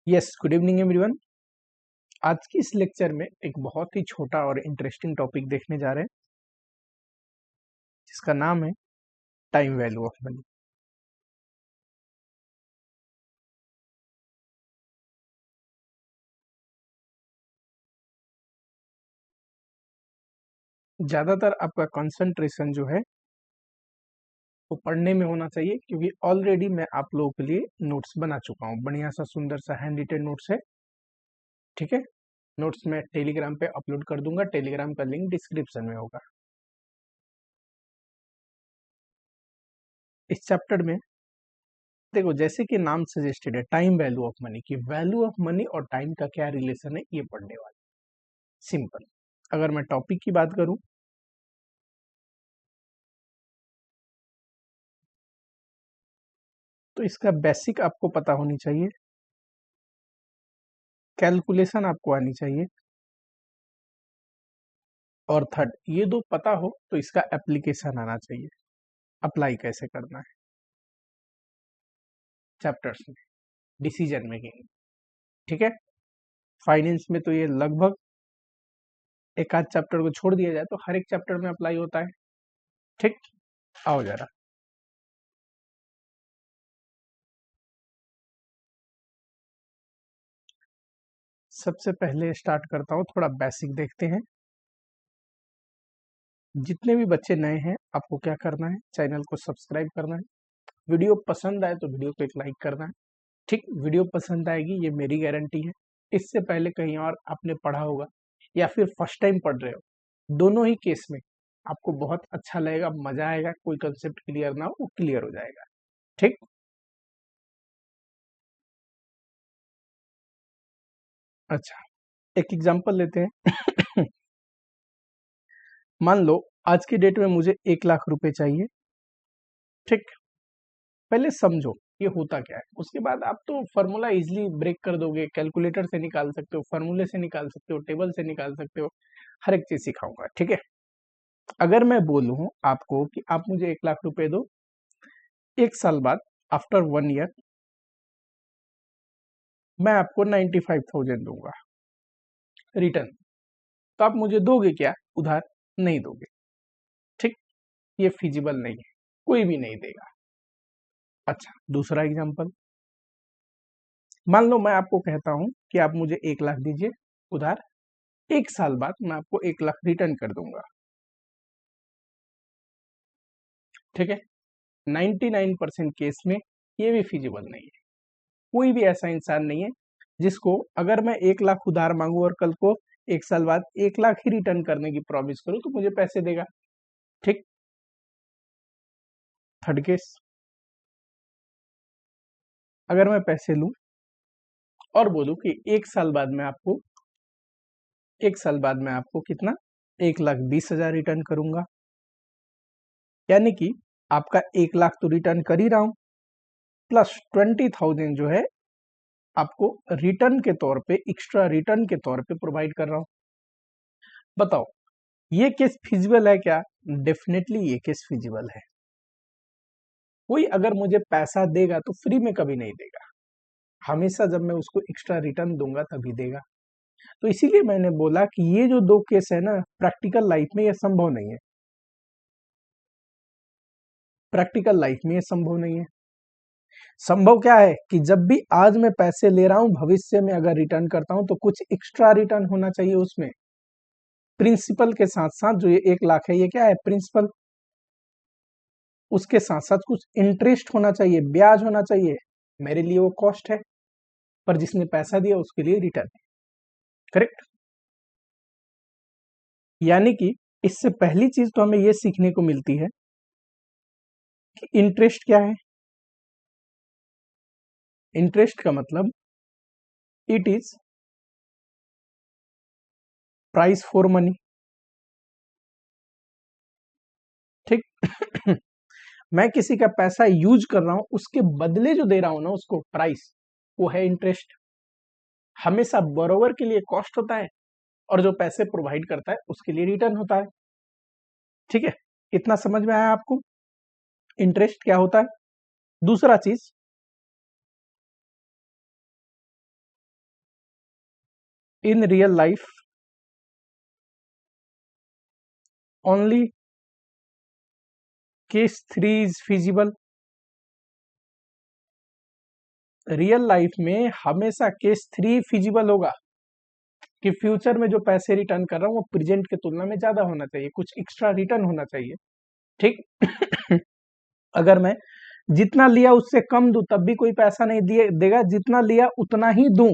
Yes, good evening everyone. आज की इस लेक्चर में एक बहुत ही छोटा और इंटरेस्टिंग टॉपिक देखने जा रहे हैं जिसका नाम है टाइम वैल्यू ऑफ मनी। ज़्यादातर आपका कंसंट्रेशन जो है वो पढ़ने में होना चाहिए, क्योंकि ऑलरेडी मैं आप लोगों के लिए नोट्स बना चुका हूँ। बढ़िया सा सुंदर सा हैंड रिटेन नोट्स है, ठीक है। नोट्स मैं टेलीग्राम पे अपलोड कर दूंगा, टेलीग्राम का लिंक डिस्क्रिप्शन में होगा। इस चैप्टर में देखो, जैसे कि नाम सजेस्टेड है, टाइम वैल्यू ऑफ मनी, की वैल्यू ऑफ मनी और टाइम का क्या रिलेशन है ये पढ़ने वाले। सिंपल। अगर मैं टॉपिक की बात करूं तो इसका बेसिक आपको पता होनी चाहिए, कैलकुलेशन आपको आनी चाहिए, और थर्ड, ये दो पता हो तो इसका एप्लीकेशन आना चाहिए, अप्लाई कैसे करना है चैप्टर्स में, डिसीजन मेकिंग, ठीक है। फाइनेंस में तो ये लगभग एक आध चैप्टर को छोड़ दिया जाए तो हर एक चैप्टर में अप्लाई होता है, ठीक। आओ जरा, सबसे पहले स्टार्ट करता हूँ, थोड़ा बेसिक देखते हैं। जितने भी बच्चे नए हैं, आपको क्या करना है, चैनल को सब्सक्राइब करना है, वीडियो पसंद आए तो वीडियो को एक लाइक करना है, ठीक। वीडियो पसंद आएगी, ये मेरी गारंटी है। इससे पहले कहीं और आपने पढ़ा होगा या फिर फर्स्ट टाइम पढ़ रहे हो, दोनों ही केस में आपको बहुत अच्छा लगेगा, मजा आएगा। कोई कंसेप्ट क्लियर ना हो वो क्लियर हो जाएगा, ठीक। अच्छा, एक एग्जांपल लेते हैं। मान लो आज की डेट में मुझे 1 लाख रुपए चाहिए, ठीक। पहले समझो ये होता क्या है, उसके बाद आप तो फॉर्मूला इजीली ब्रेक कर दोगे, कैलकुलेटर से निकाल सकते हो, फॉर्मूले से निकाल सकते हो, टेबल से निकाल सकते हो, हर एक चीज सिखाऊंगा, ठीक है। अगर मैं बोलूं आपको कि आप मुझे 1 लाख रुपए दो, 1 साल बाद, आफ्टर 1 ईयर, मैं आपको 95,000 दूंगा रिटर्न, तो आप मुझे दोगे क्या? उधार नहीं दोगे, ठीक। ये फिजिबल नहीं है, कोई भी नहीं देगा। अच्छा, दूसरा एग्जांपल, मान लो मैं आपको कहता हूं कि आप मुझे 1 लाख दीजिए उधार, 1 साल बाद मैं आपको 1 लाख रिटर्न कर दूंगा, ठीक है। 99% केस में ये भी फिजिबल नहीं है। कोई भी ऐसा इंसान नहीं है जिसको अगर मैं 1 लाख उधार मांगू और कल को 1 साल बाद 1 लाख ही रिटर्न करने की प्रॉमिस करूं तो मुझे पैसे देगा, ठीक। थर्ड केस, अगर मैं पैसे लूं और बोलूं कि 1 साल बाद मैं आपको कितना, 1,20,000 रिटर्न करूंगा, यानी कि आपका 1 लाख तो रिटर्न कर ही रहा हूं, प्लस 20,000 जो है आपको रिटर्न के तौर पे, एक्स्ट्रा रिटर्न के तौर पे प्रोवाइड कर रहा हूं। बताओ ये केस फिजिबल है क्या? डेफिनेटली ये केस फिजिबल है। कोई अगर मुझे पैसा देगा तो फ्री में कभी नहीं देगा, हमेशा जब मैं उसको एक्स्ट्रा रिटर्न दूंगा तभी देगा। तो इसीलिए मैंने बोला कि ये जो दो केस है ना, प्रैक्टिकल लाइफ में ये संभव नहीं है, प्रैक्टिकल लाइफ में ये संभव नहीं है। संभव क्या है कि जब भी आज मैं पैसे ले रहा हूं, भविष्य में अगर रिटर्न करता हूं तो कुछ एक्स्ट्रा रिटर्न होना चाहिए उसमें, प्रिंसिपल के साथ साथ। जो ये 1 लाख है ये क्या है? प्रिंसिपल। उसके साथ साथ कुछ इंटरेस्ट होना चाहिए, ब्याज होना चाहिए। मेरे लिए वो कॉस्ट है, पर जिसने पैसा दिया उसके लिए रिटर्न, करेक्ट। यानी कि इससे पहली चीज तो हमें ये सीखने को मिलती है कि इंटरेस्ट क्या है। इंटरेस्ट का मतलब it is price for money, ठीक। मैं किसी का पैसा यूज कर रहा हूं, उसके बदले जो दे रहा हूं ना उसको प्राइस, वो है इंटरेस्ट। हमेशा बोरोवर के लिए कॉस्ट होता है और जो पैसे प्रोवाइड करता है उसके लिए रिटर्न होता है, ठीक है। इतना समझ में आया आपको इंटरेस्ट क्या होता है? दूसरा चीज, in real life only case 3 is feasible. Real life में हमेशा केस 3 फिजिबल होगा कि फ्यूचर में जो पैसे रिटर्न कर रहा हूं वो प्रेजेंट के तुलना में ज्यादा होना चाहिए, कुछ एक्स्ट्रा रिटर्न होना चाहिए। ठीक। अगर मैं जितना लिया उससे कम दूं तब भी कोई पैसा नहीं दिए देगा, जितना लिया उतना ही दूं,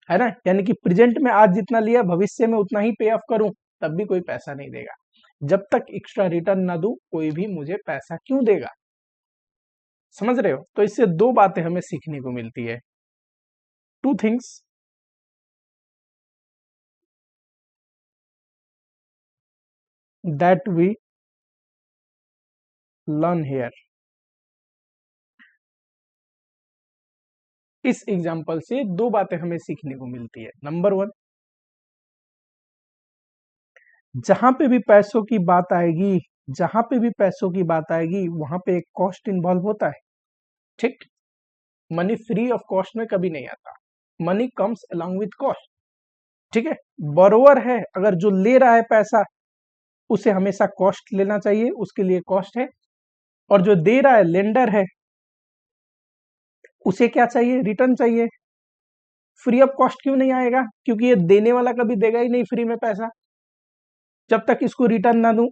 है ना। यानी कि प्रेजेंट में आज जितना लिया भविष्य में उतना ही पे ऑफ करूं तब भी कोई पैसा नहीं देगा। जब तक एक्स्ट्रा रिटर्न ना दूं कोई भी मुझे पैसा क्यों देगा। समझ रहे हो। तो इससे दो बातें हमें सीखने को मिलती है, two things. That we learn here. इस एग्जाम्पल से दो बातें हमें सीखने को मिलती है। नंबर 1, जहां पे भी पैसों की बात आएगी, जहां पे भी पैसों की बात आएगी वहां पे एक कॉस्ट इन्वॉल्व होता है। ठीक। मनी फ्री ऑफ कॉस्ट में कभी नहीं आता, money comes along with cost. ठीक है। बोरोवर है, अगर जो ले रहा है पैसा उसे हमेशा कॉस्ट लेना चाहिए, उसके लिए कॉस्ट है। और जो दे रहा है लेंडर है, उसे क्या चाहिए, रिटर्न चाहिए। फ्री ऑफ कॉस्ट क्यों नहीं आएगा, क्योंकि ये देने वाला कभी देगा ही नहीं फ्री में पैसा जब तक इसको रिटर्न ना दूं।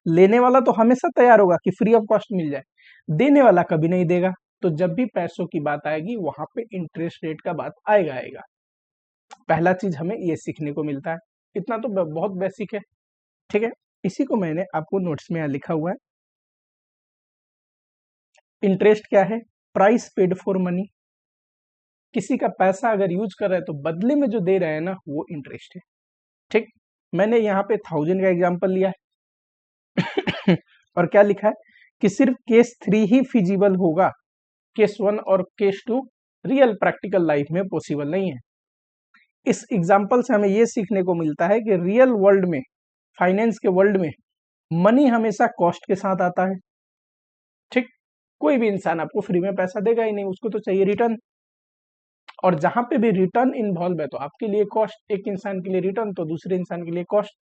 लेने वाला तो हमेशा तैयार होगा कि फ्री ऑफ कॉस्ट मिल जाए, देने वाला कभी नहीं देगा। तो जब भी पैसों की बात आएगी वहां पे इंटरेस्ट रेट का बात आएगा। पहला चीज हमें ये सीखने को मिलता है। इतना तो बहुत बेसिक है। ठीक है। इसी को मैंने आपको नोट्स में यहाँ लिखा हुआ है। इंटरेस्ट क्या है, प्राइस पेड फॉर मनी। किसी का पैसा अगर यूज कर रहे हैं तो बदले में जो दे रहे हैं ना वो इंटरेस्ट है। ठीक। मैंने यहाँ पे 1000 का एग्जांपल लिया है। और क्या लिखा है कि सिर्फ केस 3 ही फिजिबल होगा, केस 1 और केस 2 रियल प्रैक्टिकल लाइफ में पॉसिबल नहीं है। इस एग्जांपल से हमें यह सीखने को मिलता है कि रियल वर्ल्ड में, फाइनेंस के वर्ल्ड में मनी हमेशा कॉस्ट के साथ आता है। ठीक। कोई भी इंसान आपको फ्री में पैसा देगा ही नहीं, उसको तो चाहिए रिटर्न। और जहां पे भी रिटर्न इन्वॉल्व है तो आपके लिए कॉस्ट, एक इंसान के लिए रिटर्न तो दूसरे इंसान के लिए cost.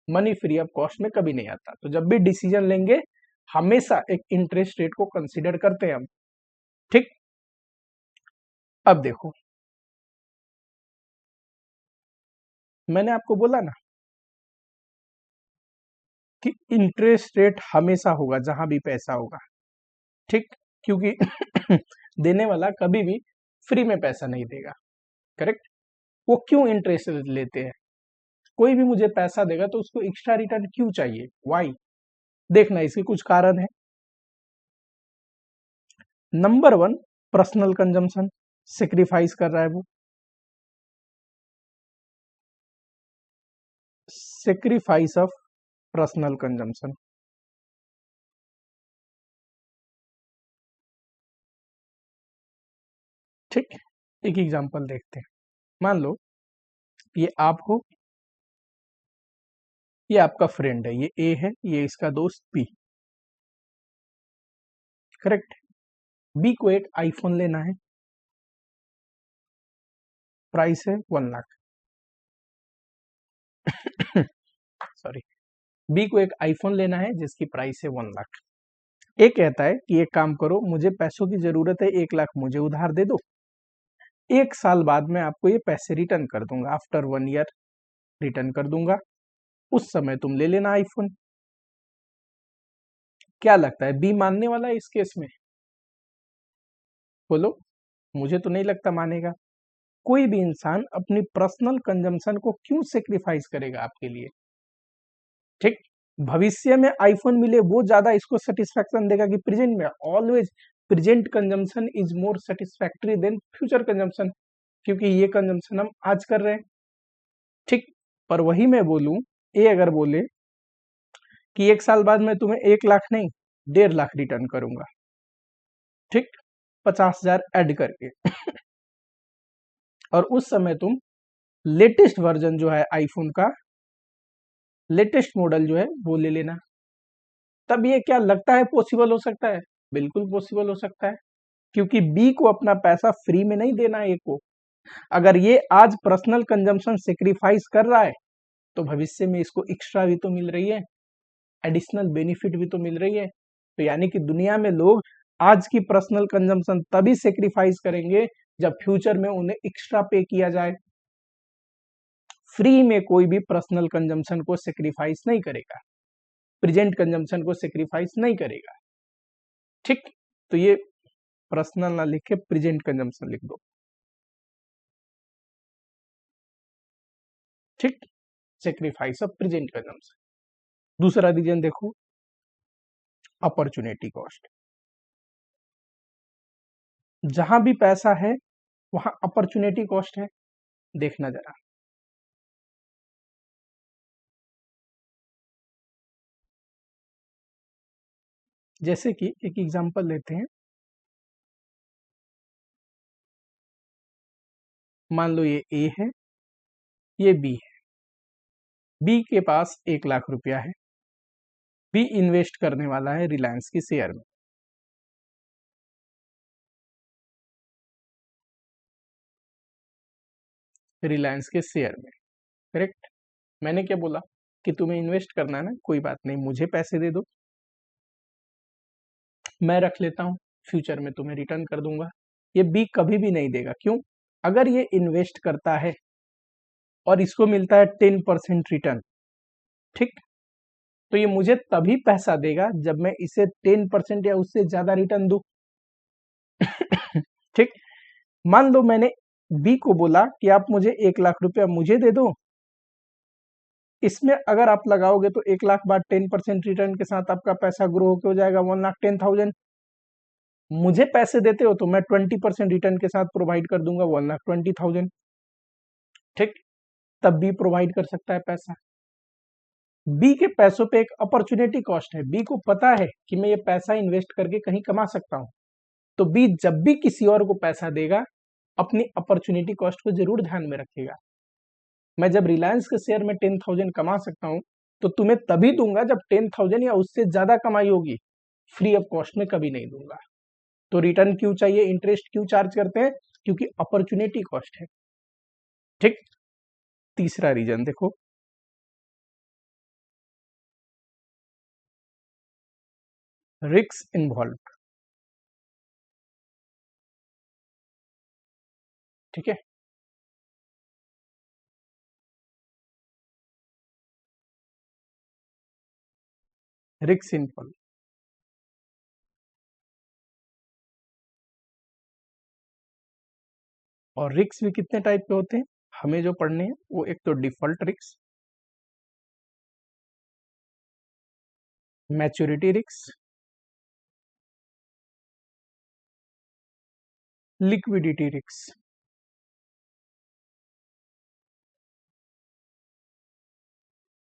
Money free of cost में कभी नहीं आता। तो जब भी डिसीजन लेंगे हमेशा एक इंटरेस्ट रेट को कंसीडर करते हैं हम। ठीक। अब देखो, मैंने आपको बोला ना कि इंटरेस्ट रेट हमेशा होगा जहां भी पैसा होगा। ठीक। क्योंकि देने वाला कभी भी फ्री में पैसा नहीं देगा। करेक्ट। वो क्यों इंटरेस्ट लेते हैं, कोई भी मुझे पैसा देगा तो उसको एक्स्ट्रा रिटर्न क्यों चाहिए, वाई। देखना इसके कुछ कारण है। नंबर 1, पर्सनल कंजम्पशन, सेक्रीफाइस कर रहा है वो। Sacrifice of personal consumption. ठीक। एक एग्जांपल देखते हैं। मान लो ये आप हो, ये आपका फ्रेंड है, ये ए है, ये इसका दोस्त बी। करेक्ट। बी को एक आईफोन लेना है, प्राइस है 1 लाख। सॉरी, बी को एक आईफोन लेना है जिसकी प्राइस है 1 लाख। ए कहता है कि एक काम करो, मुझे पैसों की जरूरत है, 1 लाख मुझे उधार दे दो, 1 साल बाद मैं आपको ये पैसे रिटर्न कर दूंगा, आफ्टर 1 ईयर रिटर्न कर दूंगा, उस समय तुम ले लेना आईफोन। क्या लगता है बी मानने वाला है इस केस में, बोलो। मुझे तो नहीं लगता मानेगा। कोई भी इंसान अपनी पर्सनल कंजम्पशन को क्यों सेक्रीफाइस करेगा आपके लिए। ठीक। भविष्य में आईफोन मिले वो ज्यादा इसको सेटिस्फैक्शन देगा कि प्रेजेंट में। Always present consumption is more satisfactory than future consumption, क्योंकि ये कंजम्पशन हम आज कर रहे हैं। ठीक। पर वही मैं बोलूं, ए अगर बोले कि 1 साल बाद मैं तुम्हें 1 लाख नहीं 1.5 लाख रिटर्न करूंगा, ठीक, 50,000 ऐड करके, और उस समय तुम लेटेस्ट वर्जन जो है आईफोन का, लेटेस्ट मॉडल जो है वो ले लेना। तब ये क्या लगता है पॉसिबल हो सकता है, बिल्कुल पॉसिबल हो सकता है, क्योंकि बी को अपना पैसा फ्री में नहीं देना है ए को, अगर ये आज पर्सनल कंजम्पशन सेक्रीफाइस कर रहा है तो भविष्य में इसको एक्स्ट्रा भी तो मिल रही है, एडिशनल बेनिफिट भी तो मिल रही है। तो यानी कि दुनिया में लोग आज की पर्सनल कंजम्पशन तभी सेक्रीफाइस करेंगे जब फ्यूचर में उन्हें एक्स्ट्रा पे किया जाए। फ्री में कोई भी पर्सनल कंजम्पशन को सेक्रीफाइस नहीं करेगा, प्रेजेंट कंजम्पशन को सेक्रीफाइस नहीं करेगा। ठीक, तो ये पर्सनल ना लिख के प्रेजेंट कंजम्पशन लिख दो। ठीक, सेक्रीफाइस ऑफ प्रेजेंट कंजम्पशन। दूसरा रीजन देखो, अपॉर्चुनिटी कॉस्ट। जहां भी पैसा है वहां अपॉर्चुनिटी कॉस्ट है। देखना जरा, जैसे कि एक एग्जांपल लेते हैं। मान लो ये ए है, ये बी है। बी के पास 1 लाख रुपया है। बी इन्वेस्ट करने वाला है रिलायंस की शेयर में। रिलायंस के शेयर में, करेक्ट। मैंने क्या बोला कि तुम्हें इन्वेस्ट करना है ना, कोई बात नहीं, मुझे पैसे दे दो, मैं रख लेता हूं, फ्यूचर में तुम्हें रिटर्न कर दूंगा। ये बी कभी भी नहीं देगा। क्यों? अगर ये इन्वेस्ट करता है और इसको मिलता है 10% रिटर्न, ठीक, तो ये मुझे तभी पैसा देगा जब मैं इसे 10% या उससे ज्यादा रिटर्न दूं। ठीक, मान लो मैंने बी को बोला कि आप मुझे 1 लाख रुपया मुझे दे दो, इसमें अगर आप लगाओगे तो 1 लाख बाद 10% रिटर्न के साथ आपका पैसा ग्रो होकर हो जाएगा 1,10,000। मुझे पैसे देते हो तो मैं 20% रिटर्न के साथ प्रोवाइड कर दूंगा 1,20,000। ठीक, तब बी प्रोवाइड कर सकता है पैसा। बी के पैसों पे एक अपॉर्चुनिटी कॉस्ट है। बी को पता है कि मैं ये पैसा इन्वेस्ट करके कहीं कमा सकता हूं, तो बी जब भी किसी और को पैसा देगा अपनी अपॉर्चुनिटी कॉस्ट को जरूर ध्यान में रखेगा। मैं जब रिलायंस के शेयर में 10,000 कमा सकता हूं तो तुम्हें तभी दूंगा जब 10,000 या उससे ज्यादा कमाई होगी, फ्री ऑफ कॉस्ट में कभी नहीं दूंगा। तो रिटर्न क्यों चाहिए, इंटरेस्ट क्यों चार्ज करते हैं? क्योंकि अपॉर्चुनिटी कॉस्ट है। ठीक, तीसरा रीजन देखो, रिस्क इन्वॉल्व। ठीक है, रिस्क इन्वॉल्व। और रिस्क भी कितने टाइप के होते हैं हमें जो पढ़ने हैं, वो एक तो default risk, maturity risk, liquidity risk.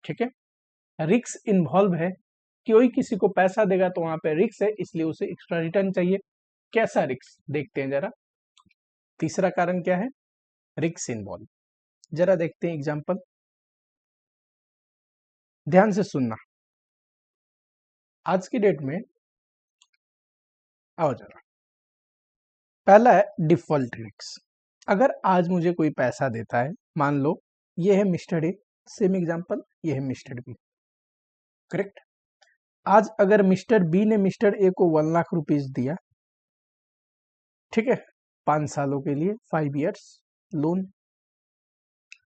ठीक है, रिस्क इन्वॉल्व है, कोई किसी को पैसा देगा तो वहां पे रिस्क है, इसलिए उसे एक्स्ट्रा रिटर्न चाहिए। कैसा रिस्क देखते हैं जरा। तीसरा कारण क्या है? Risk involve. जरा देखते हैं एग्जांपल, ध्यान से सुनना। आज की डेट में आओ जरा, पहला है डिफॉल्ट रिस्क। अगर आज मुझे कोई पैसा देता है, मान लो ये है मिस्टर ए, सेम एग्जांपल, ये है मिस्टर बी, करेक्ट। आज अगर मिस्टर बी ने मिस्टर ए को 1 लाख रुपीज दिया, ठीक है, 5 सालों के लिए, 5 इयर्स लोन।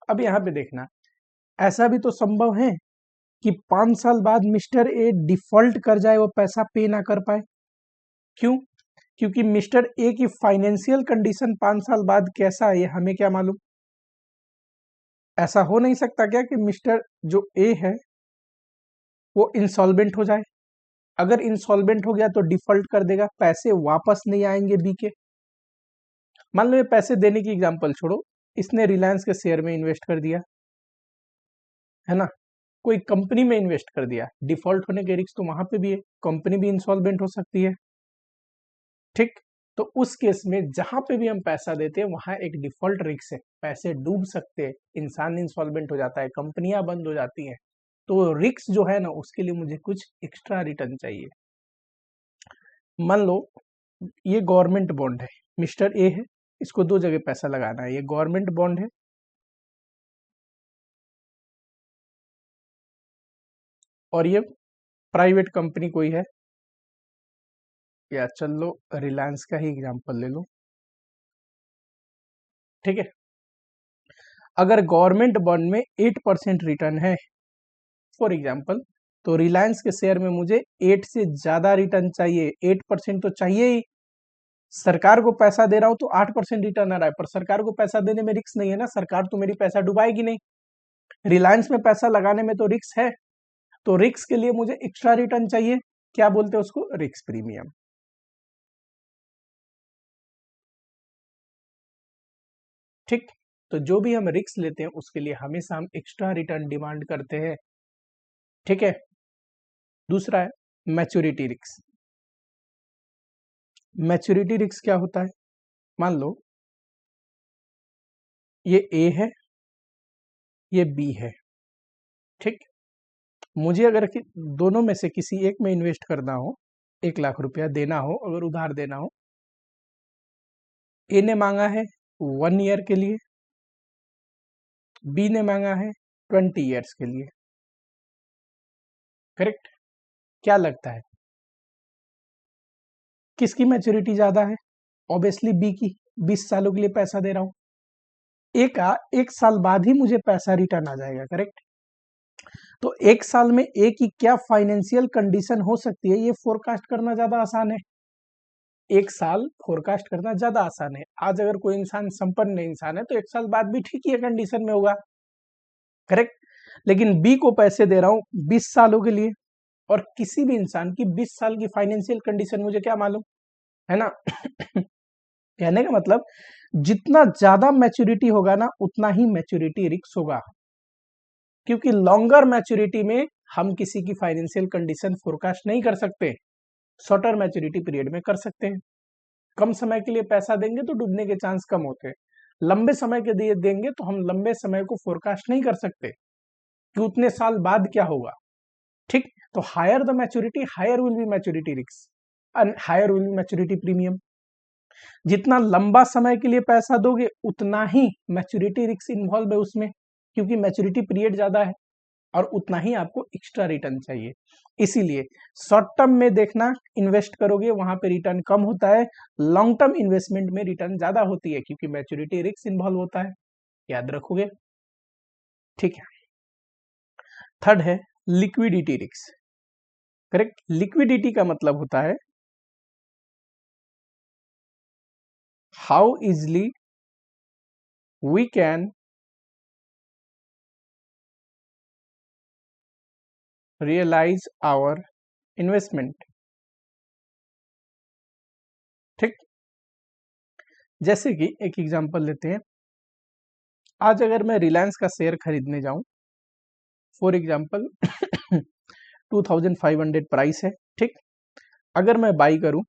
अब यहां पे देखना, ऐसा भी तो संभव है कि 5 साल बाद मिस्टर ए डिफॉल्ट कर जाए, वो पैसा पे ना कर पाए। क्यों? क्योंकि मिस्टर ए की फाइनेंशियल कंडीशन 5 साल बाद कैसा है ये हमें क्या मालूम। ऐसा हो नहीं सकता क्या कि मिस्टर जो ए है वो इंसॉल्वेंट हो जाए? अगर इंसॉल्वेंट हो गया तो डिफॉल्ट कर देगा, पैसे वापस नहीं आएंगे बी के। मान लो ये पैसे देने की एग्जांपल छोड़ो, इसने रिलायंस के शेयर में इन्वेस्ट कर दिया, है ना, कोई कंपनी में इन्वेस्ट कर दिया, डिफॉल्ट होने के रिस्क तो वहां पे भी है, कंपनी भी इंसॉल्वेंट हो सकती है। ठीक, तो उस केस में जहां पे भी हम पैसा देते हैं वहां एक डिफॉल्ट रिस्क है, पैसे डूब सकते हैं, इंसान इंसॉल्वेंट हो जाता है, कंपनियां बंद हो जाती हैं, तो रिस्क जो है ना उसके लिए मुझे कुछ एक्स्ट्रा रिटर्न चाहिए। मान लो ये गवर्नमेंट बॉन्ड है, मिस्टर ए है, इसको दो जगह पैसा लगाना है, ये गवर्नमेंट बॉन्ड है और ये प्राइवेट कंपनी कोई है, या चल लो रिलायंस का ही एग्जांपल ले लो, ठीक है। अगर गवर्नमेंट बॉन्ड में 8% रिटर्न है फॉर एग्जांपल, तो रिलायंस के शेयर में मुझे 8 से ज्यादा रिटर्न चाहिए, 8% तो चाहिए ही। सरकार को पैसा दे रहा हूं तो 8% रिटर्न आ रहा है, पर सरकार को पैसा देने में रिस्क नहीं है ना, सरकार तो मेरी पैसा डुबाएगी नहीं। रिलायंस में पैसा लगाने में तो रिस्क है, तो रिस्क के लिए मुझे एक्स्ट्रा रिटर्न चाहिए, क्या बोलते हैं उसको, रिस्क प्रीमियम। ठीक, तो जो भी हम रिस्क लेते हैं उसके लिए हमेशा हम एक्स्ट्रा रिटर्न डिमांड करते हैं, ठीक है। दूसरा है मैच्योरिटी रिस्क। मैच्योरिटी रिस्क क्या होता है, मान लो ये ए है, ये बी है, ठीक। मुझे अगर दोनों में से किसी एक में इन्वेस्ट करना हो, 1 लाख रुपया देना हो, अगर उधार देना हो, ए ने मांगा है 1 ईयर के लिए, बी ने मांगा है 20 ईयर्स के लिए, करेक्ट। क्या लगता है किसकी मैच्योरिटी ज्यादा है, ऑब्वियसली बी की, 20 सालों के लिए पैसा दे रहा हूं, ए का 1 साल बाद ही मुझे पैसा रिटर्न आ जाएगा, करेक्ट। तो 1 साल में ए की क्या फाइनेंशियल कंडीशन हो सकती है, ये फोरकास्ट करना ज्यादा आसान है। 1 साल फोरकास्ट करना ज्यादा आसान है। आज अगर कोई इंसान संपन्न इंसान है तो 1 साल बाद भी ठीक ही कंडीशन में होगा, करेक्ट। लेकिन बी को पैसे दे रहा हूं 20 सालों के लिए, और किसी भी इंसान की 20 साल की फाइनेंशियल कंडीशन मुझे क्या मालूम, है ना। कहने का मतलब जितना ज्यादा मैच्योरिटी होगा ना, उतना ही मैच्योरिटी रिस्क होगा, क्योंकि लॉन्गर मैच्योरिटी में हम किसी की फाइनेंशियल कंडीशन फोरकास्ट नहीं कर सकते, शॉर्टर मैच्योरिटी पीरियड में कर सकते हैं। कम समय के लिए पैसा देंगे तो डूबने के चांस कम होते हैं, लंबे समय के लिए देंगे तो हम लंबे समय को फोरकास्ट नहीं कर सकते कि उतने साल बाद क्या होगा, ठीक। तो higher the maturity higher will be maturity risk and higher will be maturity premium. जितना लंबा समय के लिए पैसा दोगे उतना ही मैच्योरिटी रिस्क इन्वॉल्व है उसमें, क्योंकि मैच्योरिटी पीरियड ज्यादा है, और उतना ही आपको एक्स्ट्रा रिटर्न चाहिए। इसीलिए शॉर्ट टर्म में देखना इन्वेस्ट करोगे वहां पे रिटर्न कम होता है, लॉन्ग टर्म इन्वेस्टमेंट में रिटर्न ज्यादा होती है, क्योंकि मैच्योरिटी रिस्क इन्वॉल्व होता है, याद रखोगे, ठीक है। थर्ड है लिक्विडिटी रिस्क, करेक्ट। लिक्विडिटी का मतलब होता है how easily we can realize our investment, ठीक। जैसे कि एक एग्जांपल लेते हैं, आज अगर मैं रिलायंस का शेयर खरीदने जाऊं, फॉर एग्जांपल 2500 प्राइस है, ठीक। अगर मैं बाई करूं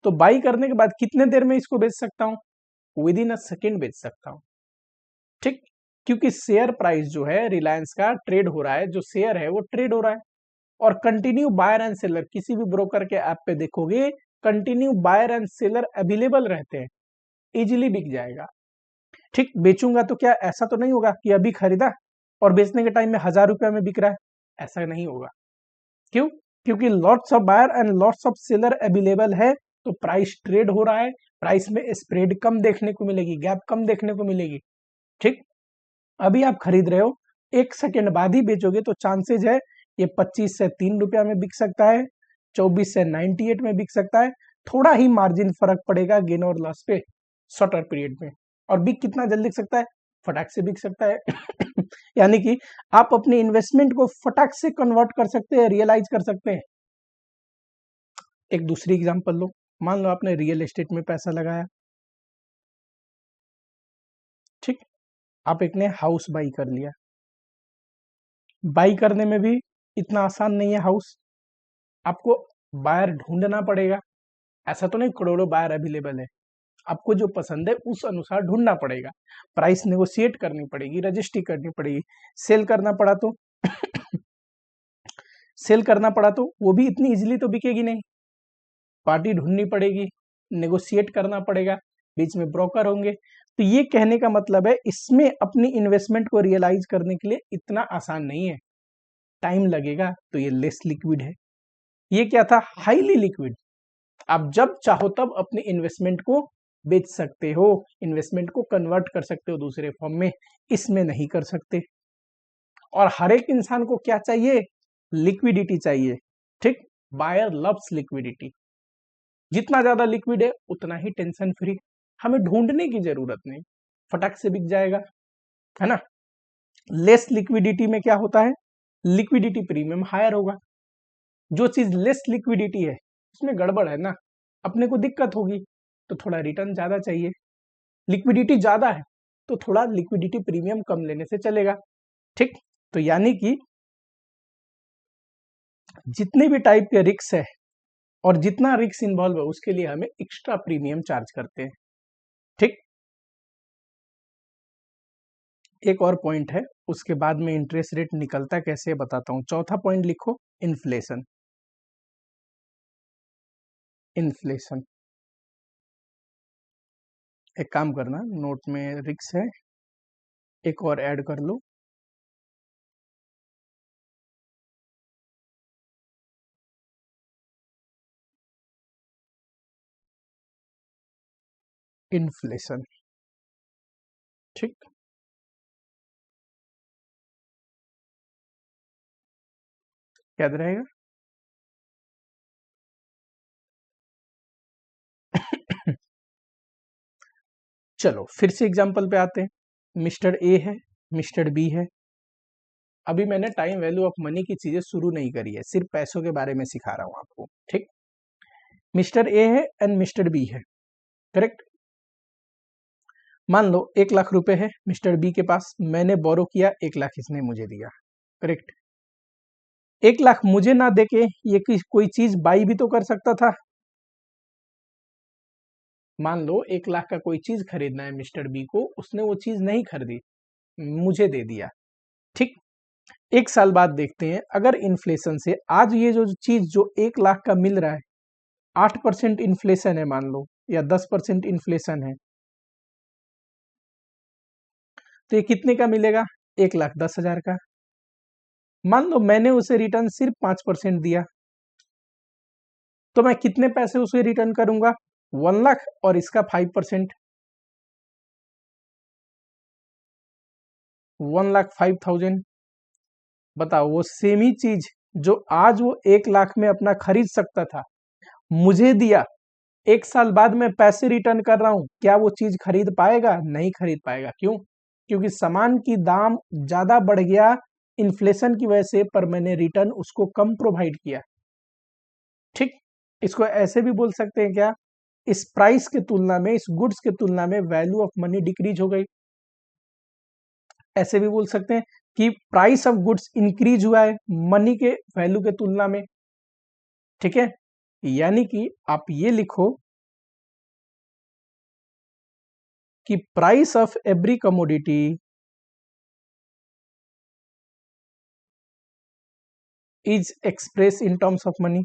तो बाई करने के बाद कितने देर में इसको बेच सकता हूं, विद इन अ सेकेंड बेच सकता हूं, ठीक। क्योंकि शेयर प्राइस जो है रिलायंस का ट्रेड हो रहा है, जो शेयर है वो ट्रेड हो रहा है, और कंटिन्यू बायर एंड सेलर, किसी भी ब्रोकर के ऐप पे देखोगे continue buyer and seller available रहते हैं, इजिली बिक जाएगा, ठीक। बेचूंगा तो क्या ऐसा तो नहीं होगा कि अभी खरीदा और बेचने के टाइम में 1000 रुपया में बिक रहा है, ऐसा नहीं होगा। क्यों, क्योंकि lots of buyer and lots of seller available है, तो प्राइस ट्रेड हो रहा है, प्राइस में स्प्रेड कम देखने को मिलेगी, गैप कम देखने को मिलेगी, ठीक। अभी आप खरीद रहे हो, 1 सेकेंड बाद ही बेचोगे तो चांसेज है ये 25 से 3 रुपया में बिक सकता है, 24 से 98 में बिक सकता है, थोड़ा ही मार्जिन फर्क पड़ेगा गेन और लॉस पे शॉर्टर पीरियड में। और बिक कितना जल्दी सकता है, फटाक से बिक सकता है। यानी कि आप अपनी इन्वेस्टमेंट को फटाक से कन्वर्ट कर सकते हैं, रियलाइज कर सकते हैं। एक दूसरी एग्जांपल लो, मान लो आपने रियल एस्टेट में पैसा लगाया, ठीक। आप एक ने हाउस बाई कर लिया, बाई करने में भी इतना आसान नहीं है हाउस, आपको बायर ढूंढना पड़ेगा, ऐसा तो नहीं करोड़ों बायर अवेलेबल है, आपको जो पसंद है उस अनुसार ढूंढना पड़ेगा, प्राइस नेगोशिएट करनी पड़ेगी, रजिस्ट्री करनी पड़ेगी, सेल करना पड़ा तो सेल करना पड़ा तो वो भी इतनी इजीली तो बिकेगी नहीं, पार्टी ढूंढनी पड़ेगी, नेगोशिएट करना पड़ेगा, बीच में ब्रोकर होंगे। तो ये कहने का मतलब है इसमें अपनी इन्वेस्टमेंट को रियलाइज करने के लिए इतना आसान नहीं है, टाइम लगेगा, तो ये लेस लिक्विड है। ये क्या था, हाईली लिक्विड। आप जब चाहो तब अपनी इन्वेस्टमेंट को बेच सकते हो, इन्वेस्टमेंट को कन्वर्ट कर सकते हो दूसरे फॉर्म में, इसमें नहीं कर सकते। और हर एक इंसान को क्या चाहिए, लिक्विडिटी चाहिए, ठीक। बायर लव्स लिक्विडिटी, जितना ज्यादा लिक्विड है उतना ही टेंशन फ्री, हमें ढूंढने की जरूरत नहीं, फटाक से बिक जाएगा, है ना। लेस लिक्विडिटी में क्या होता है, लिक्विडिटी प्रीमियम हायर होगा। जो चीज लेस लिक्विडिटी है उसमें गड़बड़ है ना, अपने को दिक्कत होगी, तो थोड़ा रिटर्न ज्यादा चाहिए। लिक्विडिटी ज्यादा है तो थोड़ा लिक्विडिटी प्रीमियम कम लेने से चलेगा, ठीक। तो यानी कि जितने भी टाइप के रिस्क है और जितना रिस्क इन्वॉल्व है उसके लिए हमें एक्स्ट्रा प्रीमियम चार्ज करते हैं, ठीक। एक और पॉइंट है, उसके बाद में इंटरेस्ट रेट निकलता कैसे बताता हूं। चौथा पॉइंट लिखो, इन्फ्लेशन। इन्फ्लेशन, एक काम करना, नोट में रिस्क है एक और ऐड कर लो, इन्फ्लेशन, ठीक। याद रहेगा। चलो फिर से एग्जांपल पे आते हैं। मिस्टर ए है, मिस्टर बी है। अभी मैंने टाइम वैल्यू ऑफ मनी की चीजें शुरू नहीं करी है, सिर्फ पैसों के बारे में सिखा रहा हूं आपको, ठीक। मिस्टर ए है एंड मिस्टर बी है, करेक्ट। मान लो 1 लाख रुपए है मिस्टर बी के पास, मैंने बोरो किया, 1 लाख इसने मुझे दिया, करेक्ट। 1 लाख मुझे ना देके ये कोई चीज बाई भी तो कर सकता था। मान लो 1 लाख का कोई चीज खरीदना है मिस्टर बी को, उसने वो चीज नहीं खरीदी, मुझे दे दिया, ठीक। 1 साल बाद देखते हैं, अगर इन्फ्लेशन से आज ये जो चीज जो 1 लाख का मिल रहा है, 8% इन्फ्लेशन है मान लो, या 10% इन्फ्लेशन है, तो ये कितने का मिलेगा, 1,10,000 का। मान लो मैंने उसे रिटर्न सिर्फ 5% दिया, तो मैं कितने पैसे उसे रिटर्न करूंगा, 1 लाख, और इसका 5%, 1,05,000। बताओ, वो सेम ही चीज जो आज वो 1 लाख में अपना खरीद सकता था, मुझे दिया, 1 साल बाद मैं पैसे रिटर्न कर रहा हूं, क्या वो चीज खरीद पाएगा, नहीं खरीद पाएगा। क्यों, क्योंकि सामान की दाम ज्यादा बढ़ गया इन्फ्लेशन की वजह से, पर मैंने रिटर्न उसको कम प्रोवाइड किया, ठीक। इसको ऐसे भी बोल सकते हैं क्या, इस प्राइस के तुलना में, इस गुड्स के तुलना में वैल्यू ऑफ मनी डिक्रीज हो गई। ऐसे भी बोल सकते हैं कि प्राइस ऑफ गुड्स इंक्रीज हुआ है मनी के वैल्यू के तुलना में, ठीक है। यानी कि आप ये लिखो कि price of every commodity is express in terms of money.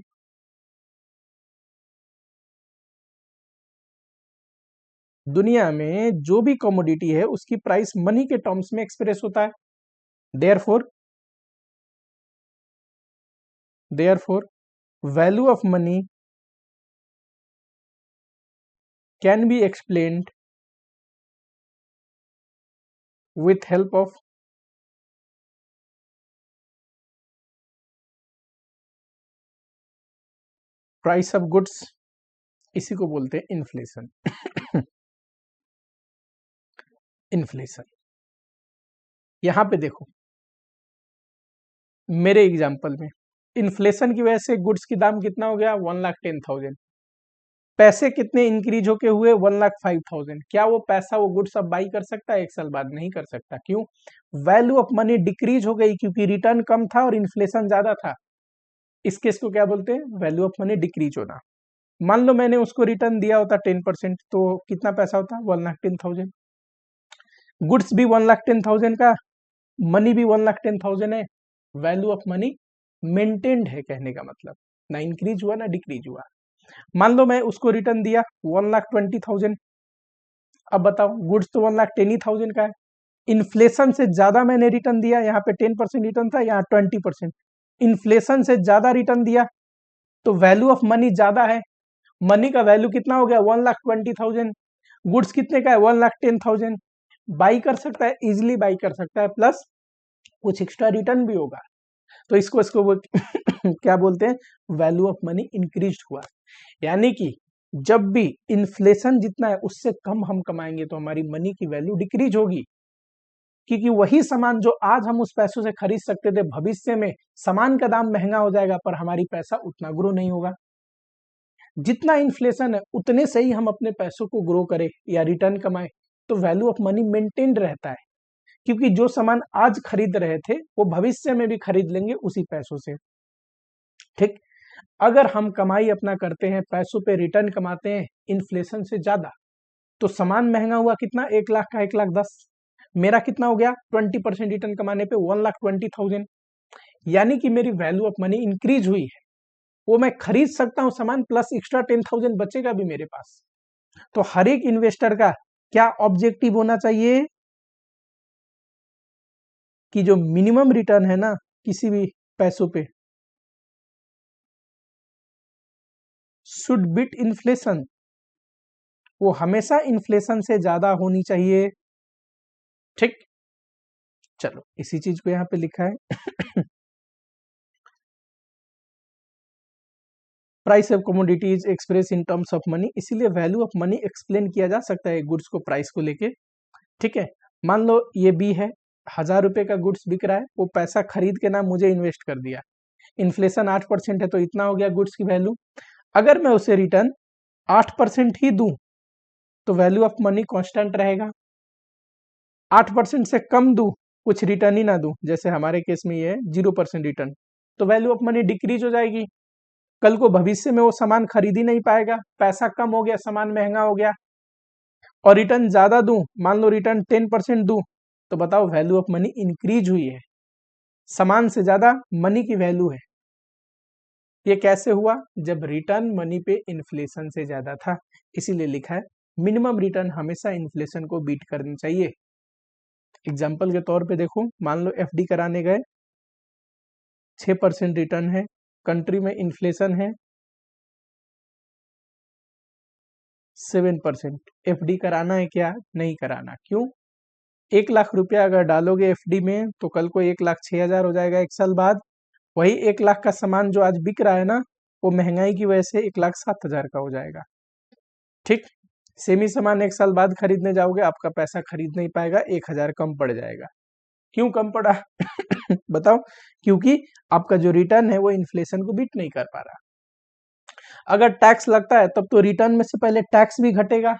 दुनिया में जो भी कमोडिटी है उसकी प्राइस मनी के टर्म्स में एक्सप्रेस होता है। Therefore value of money can be explained with help of price of goods, इसी को बोलते हैं इन्फ्लेशन। इन्फ्लेशन, यहां पे देखो मेरे एग्जांपल में इन्फ्लेशन की वजह से गुड्स की दाम कितना हो गया, 1,10,000। पैसे कितने इंक्रीज होके हुए, 1,05,000। क्या वो पैसा वो गुड्स अब बाई कर सकता है 1 साल बाद, नहीं कर सकता। क्यों, वैल्यू ऑफ मनी डिक्रीज हो गई, क्योंकि रिटर्न कम था और इन्फ्लेशन ज्यादा था। इस केस को क्या बोलते हैं, वैल्यू ऑफ मनी डिक्रीज होना। मान लो मैंने उसको रिटर्न दिया होता 10%, तो कितना पैसा होता, 1,10,000। गुड्स भी 1,10,000 का, मनी भी 1,10,000 है, वैल्यू ऑफ मनी मेंटेन्ड है, कहने का मतलब ना इंक्रीज हुआ ना डिक्रीज हुआ। मान लो मैं उसको रिटर्न दिया 1,20,000, अब बताओ, गुड्स तो 1,10,000 का है, इन्फ्लेशन से ज्यादा मैंने रिटर्न दिया, यहाँ पे 10% रिटर्न था, यहाँ 20%, इन्फ्लेशन से ज्यादा रिटर्न दिया तो वैल्यू ऑफ मनी ज्यादा है। मनी का वैल्यू कितना हो गया? 1,20,000। गुड्स कितने का है? 1,10,000। बाई कर सकता है, इजिली बाई कर सकता है, प्लस कुछ एक्स्ट्रा रिटर्न भी होगा, तो इसको वो क्या बोलते हैं? वैल्यू ऑफ मनी इंक्रीज हुआ। यानी कि जब भी इन्फ्लेशन जितना है उससे कम हम कमाएंगे तो हमारी मनी की वैल्यू डिक्रीज होगी, क्योंकि वही सामान जो आज हम उस पैसों से खरीद सकते थे, भविष्य में सामान का दाम महंगा हो जाएगा पर हमारी पैसा उतना ग्रो नहीं होगा। जितना इन्फ्लेशन है उतने से ही हम अपने पैसों को ग्रो करें या रिटर्न कमाएं तो वैल्यू ऑफ मनी मेंटेन्ड रहता है, क्योंकि जो सामान आज खरीद रहे थे वो भविष्य में भी खरीद लेंगे उसी पैसों से। ठीक, अगर हम कमाई अपना करते हैं, पैसों पे रिटर्न कमाते हैं इन्फ्लेशन से ज्यादा, तो सामान महंगा हुआ कितना? 1,00,000 का 1,10,000, मेरा कितना हो गया? 20% रिटर्न कमाने पे 1,20,000, यानी कि मेरी वैल्यू ऑफ मनी इंक्रीज हुई है। वो मैं खरीद सकता हूं सामान, प्लस एक्स्ट्रा 10,000 बचेगा भी मेरे पास। तो हर एक इन्वेस्टर का क्या ऑब्जेक्टिव होना चाहिए कि जो मिनिमम रिटर्न है ना किसी भी पैसों पे, शुड बीट इन्फ्लेशन, वो हमेशा इन्फ्लेशन से ज्यादा होनी चाहिए। ठीक, चलो इसी चीज को यहां पे लिखा है। Price of commodities express in terms of money, इसीलिए वैल्यू ऑफ मनी एक्सप्लेन किया जा सकता है गुड्स को प्राइस को लेके। ठीक है, मान लो ये बी है, 1,000 रुपए का गुड्स बिक रहा है, वो पैसा खरीद के ना मुझे इन्वेस्ट कर दिया, इन्फ्लेशन 8% है तो इतना हो गया गुड्स की वैल्यू। अगर मैं उसे रिटर्न 8% ही दूं तो वैल्यू ऑफ मनी कांस्टेंट रहेगा। 8% से कम दूं, कुछ रिटर्न ही ना दूं, जैसे हमारे केस में ये है 0% रिटर्न, तो वैल्यू ऑफ मनी डिक्रीज हो जाएगी। कल को भविष्य में वो सामान खरीद ही नहीं पाएगा, पैसा कम हो गया, सामान महंगा हो गया। और रिटर्न ज्यादा दूं, मान लो रिटर्न 10% दूं, तो बताओ वैल्यू ऑफ मनी इंक्रीज हुई है, सामान से ज्यादा मनी की वैल्यू है। ये कैसे हुआ? जब रिटर्न मनी पे इन्फ्लेशन से ज्यादा था, इसीलिए लिखा है मिनिमम रिटर्न हमेशा इन्फ्लेशन को बीट करनी चाहिए। एग्जाम्पल के तौर पे देखो, मान लो एफडी कराने गए, 6% रिटर्न है, कंट्री में इन्फ्लेशन है 7%, एफडी कराना है क्या? नहीं कराना। क्यों? 1,00,000 रुपया अगर डालोगे एफडी में तो कल को 1,06,000 हो जाएगा 1 साल बाद। वही 1,00,000 का सामान जो आज बिक रहा है ना, वो महंगाई की वजह से 1,07,000 का हो जाएगा। ठीक, सेम ही सामान 1 साल बाद खरीदने जाओगे, आपका पैसा खरीद नहीं पाएगा, 1,000 कम पड़ जाएगा। क्यों कम पड़ा? बताओ, क्योंकि आपका जो रिटर्न है वो इन्फ्लेशन को बीट नहीं कर पा रहा। अगर टैक्स लगता है तब तो रिटर्न में से पहले टैक्स भी घटेगा,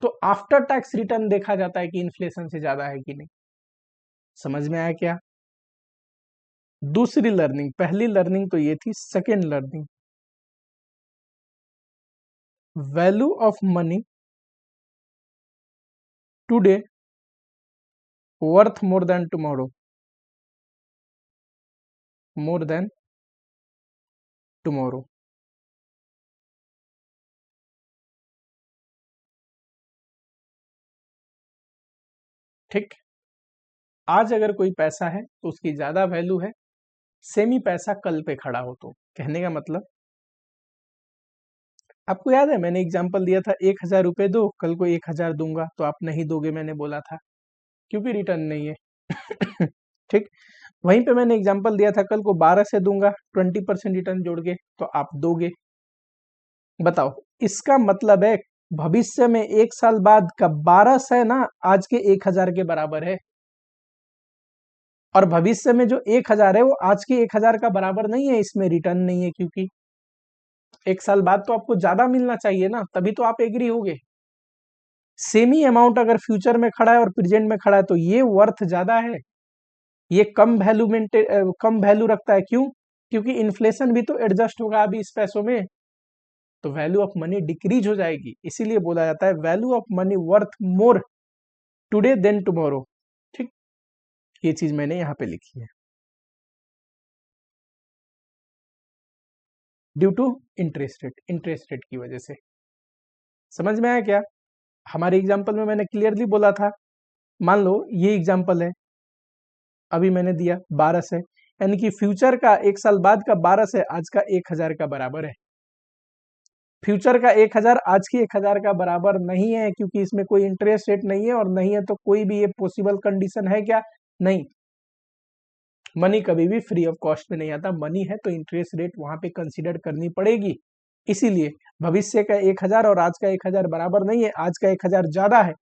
तो आफ्टर टैक्स रिटर्न देखा जाता है कि इन्फ्लेशन से ज्यादा है कि नहीं। समझ में आया क्या? दूसरी लर्निंग, पहली लर्निंग तो ये थी, second learning, value of money today worth more than tomorrow, more than tomorrow. ठीक, आज अगर कोई पैसा है तो उसकी ज्यादा वैल्यू है, सेमी पैसा कल पे खड़ा हो तो। कहने का मतलब, आपको याद है मैंने एग्जांपल दिया था, 1,000 रुपए दो, कल को 1,000 दूंगा, तो आप नहीं दोगे, मैंने बोला था, क्योंकि रिटर्न नहीं है। ठीक, वहीं पे मैंने एग्जांपल दिया था, कल को 12 से दूंगा, 20% रिटर्न जोड़ के, तो आप दोगे। बताओ, इसका मतलब है भविष्य में 1 साल बाद का 1200 है ना, आज के 1,000 के बराबर है। और भविष्य में जो 1,000 है वो आज के 1,000 का बराबर नहीं है, इसमें रिटर्न नहीं है, क्योंकि 1 साल बाद तो आपको ज्यादा मिलना चाहिए ना, तभी तो आप एग्री होगे। सेम ही अमाउंट अगर फ्यूचर में खड़ा है और प्रेजेंट में खड़ा है तो ये वर्थ ज्यादा है, ये कम वैल्यू रखता है। क्यों? क्योंकि इन्फ्लेशन भी तो एडजस्ट होगा अभी इस पैसों में, तो वैल्यू ऑफ मनी डिक्रीज हो जाएगी। इसीलिए बोला जाता है value of money worth more today than tomorrow. ठीक, ये चीज मैंने यहाँ पे लिखी है, due to interest rate, interest rate की वजह से। समझ में आया क्या? हमारे एग्जाम्पल में मैंने क्लियरली बोला था, मान लो ये एग्जाम्पल है, अभी मैंने दिया 12 से, यानी कि फ्यूचर का 1 साल बाद का 12 से आज का 1000 का बराबर है। फ्यूचर का 1000 आज की 1000 का बराबर नहीं है, क्योंकि इसमें कोई इंटरेस्ट रेट नहीं है, और नहीं है तो कोई भी ये पॉसिबल कंडीशन है क्या? नहीं। मनी कभी भी फ्री ऑफ कॉस्ट में नहीं आता, मनी है तो इंटरेस्ट रेट वहां पे कंसीडर करनी पड़ेगी। इसीलिए भविष्य का 1000 और आज का 1000 बराबर नहीं है, आज का 1000 ज्यादा है।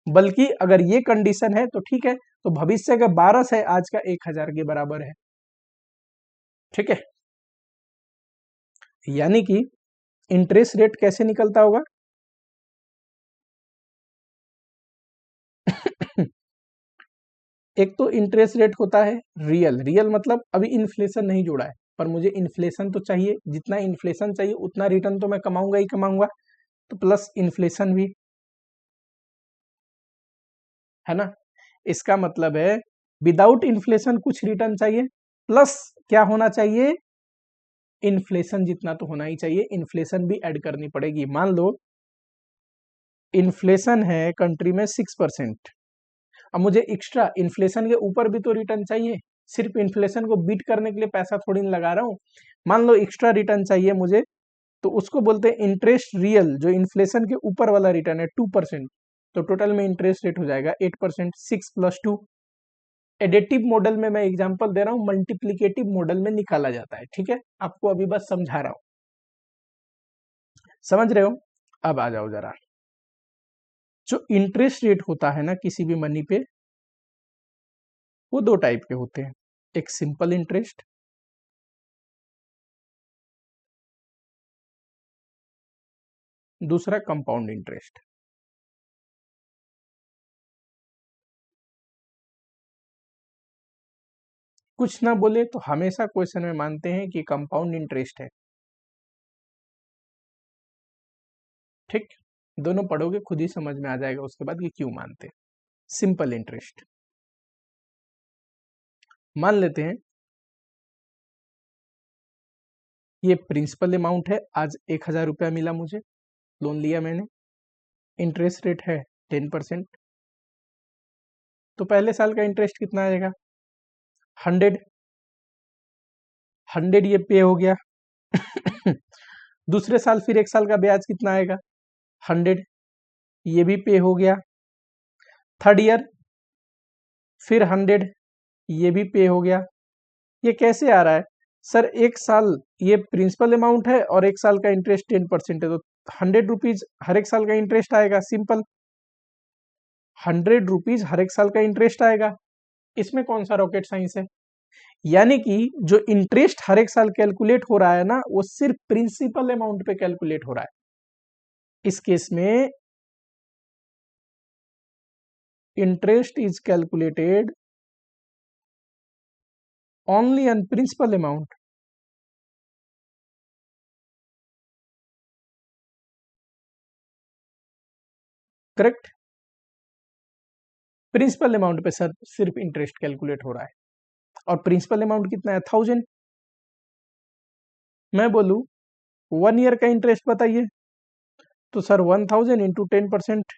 बल्कि अगर ये कंडीशन है तो ठीक है, तो भविष्य का 12 से आज का 1000 के बराबर है। ठीक है, यानी कि इंटरेस्ट रेट कैसे निकलता होगा? एक तो इंटरेस्ट रेट होता है रियल, रियल मतलब अभी इन्फ्लेशन नहीं जोड़ा है, पर मुझे इन्फ्लेशन तो चाहिए, जितना इन्फ्लेशन चाहिए उतना रिटर्न तो मैं कमाऊंगा ही कमाऊंगा, तो प्लस इन्फ्लेशन भी, है ना। इसका मतलब है विदाउट इन्फ्लेशन कुछ रिटर्न चाहिए, प्लस क्या होना चाहिए? इन्फ्लेशन जितना तो होना ही चाहिए, इन्फ्लेशन भी ऐड करनी पड़ेगी। मान लो इन्फ्लेशन है कंट्री में 6%, अब मुझे एक्स्ट्रा इन्फ्लेशन के ऊपर भी तो रिटर्न चाहिए, सिर्फ इन्फ्लेशन को बीट करने के लिए पैसा थोड़ी नहीं लगा रहा हूँ। मान लो एक्स्ट्रा रिटर्न चाहिए मुझे, तो उसको बोलते हैं इंटरेस्ट रियल, जो इन्फ्लेशन के ऊपर वाला रिटर्न है 2%, तो टोटल में इंटरेस्ट रेट हो जाएगा 8%, 6 + 2। एडिटिव मॉडल में मैं एग्जांपल दे रहा हूँ, मल्टीप्लिकेटिव मॉडल में निकाला जाता है। ठीक है, आपको अभी बस समझा रहा हूँ, समझ रहे हो? अब आ जाओ जरा, जो इंटरेस्ट रेट होता है ना किसी भी मनी पे, वो दो टाइप के होते हैं, एक सिंपल इंटरेस्ट, दूसरा कंपाउंड इंटरेस्ट। कुछ ना बोले तो हमेशा क्वेश्चन में मानते हैं कि कंपाउंड इंटरेस्ट है। ठीक, दोनों पढ़ोगे खुद ही समझ में आ जाएगा उसके बाद कि क्यों मानते हैं। सिंपल इंटरेस्ट, मान लेते हैं ये प्रिंसिपल अमाउंट है, आज 1000 रुपया मिला मुझे, लोन लिया मैंने, इंटरेस्ट रेट है 10%, तो पहले साल का इंटरेस्ट कितना आएगा? 100, 100 ये पे हो गया। दूसरे साल फिर 1 साल का ब्याज कितना आएगा? 100, ये भी पे हो गया। थर्ड ईयर फिर 100, ये भी पे हो गया। ये कैसे आ रहा है सर? 1 साल ये प्रिंसिपल अमाउंट है और 1 साल का इंटरेस्ट 10% है, तो 100 रुपीज हर 1 साल का इंटरेस्ट आएगा। सिंपल, 100 रुपीज हर 1 साल का इंटरेस्ट आएगा। इसमें कौन सा रॉकेट साइंस है? यानी कि जो इंटरेस्ट हर 1 साल कैलकुलेट हो रहा है ना, वो सिर्फ प्रिंसिपल अमाउंट पे कैलकुलेट हो रहा है। इस केस में interest is calculated only on principal amount. Correct, principal amount पे सर सिर्फ इंटरेस्ट कैलकुलेट हो रहा है, और प्रिंसिपल अमाउंट कितना है? 1000। मैं बोलूं 1 ईयर का इंटरेस्ट बताइए, तो सर 1000 इंटू 10%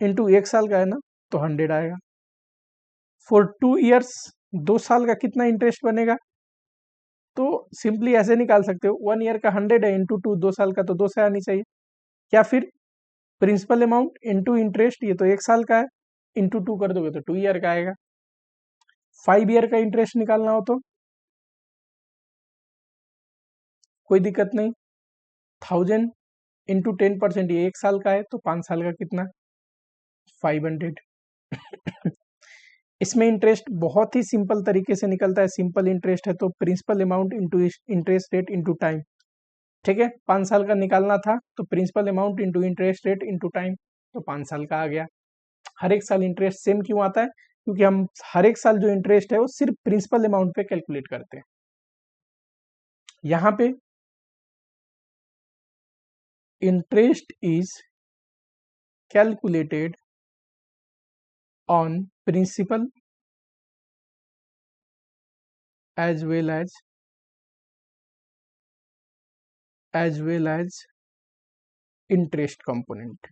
इंटू 1 साल का है ना, तो 100 आएगा। फॉर 2 ईयर्स, 2 साल का कितना इंटरेस्ट बनेगा? तो सिंपली ऐसे निकाल सकते हो, 1 ईयर का 100 है इंटू 2, 2 साल का तो 2 से आनी चाहिए। या फिर प्रिंसिपल अमाउंट इंटू इंटरेस्ट, ये तो 1 साल का है, इंटू 2 कर दोगे तो 2 ईयर का आएगा। 5 ईयर का इंटरेस्ट निकालना हो तो कोई दिक्कत नहीं, 1000 इंटू 10%, ये 1 साल का है, तो 5 साल का कितना? 500। इसमें इंटरेस्ट बहुत ही सिंपल तरीके से निकलता है, सिंपल इंटरेस्ट है तो principal amount into interest rate into time. ठीक है, 5 साल का निकालना था तो principal amount into interest rate into time, तो 5 साल का आ गया। हर 1 साल इंटरेस्ट सेम क्यों आता है? क्योंकि हम हर 1 साल जो इंटरेस्ट है वो सिर्फ प्रिंसिपल अमाउंट पे कैलकुलेट करते हैं। यहाँ पे interest is calculated on principal as well as interest component।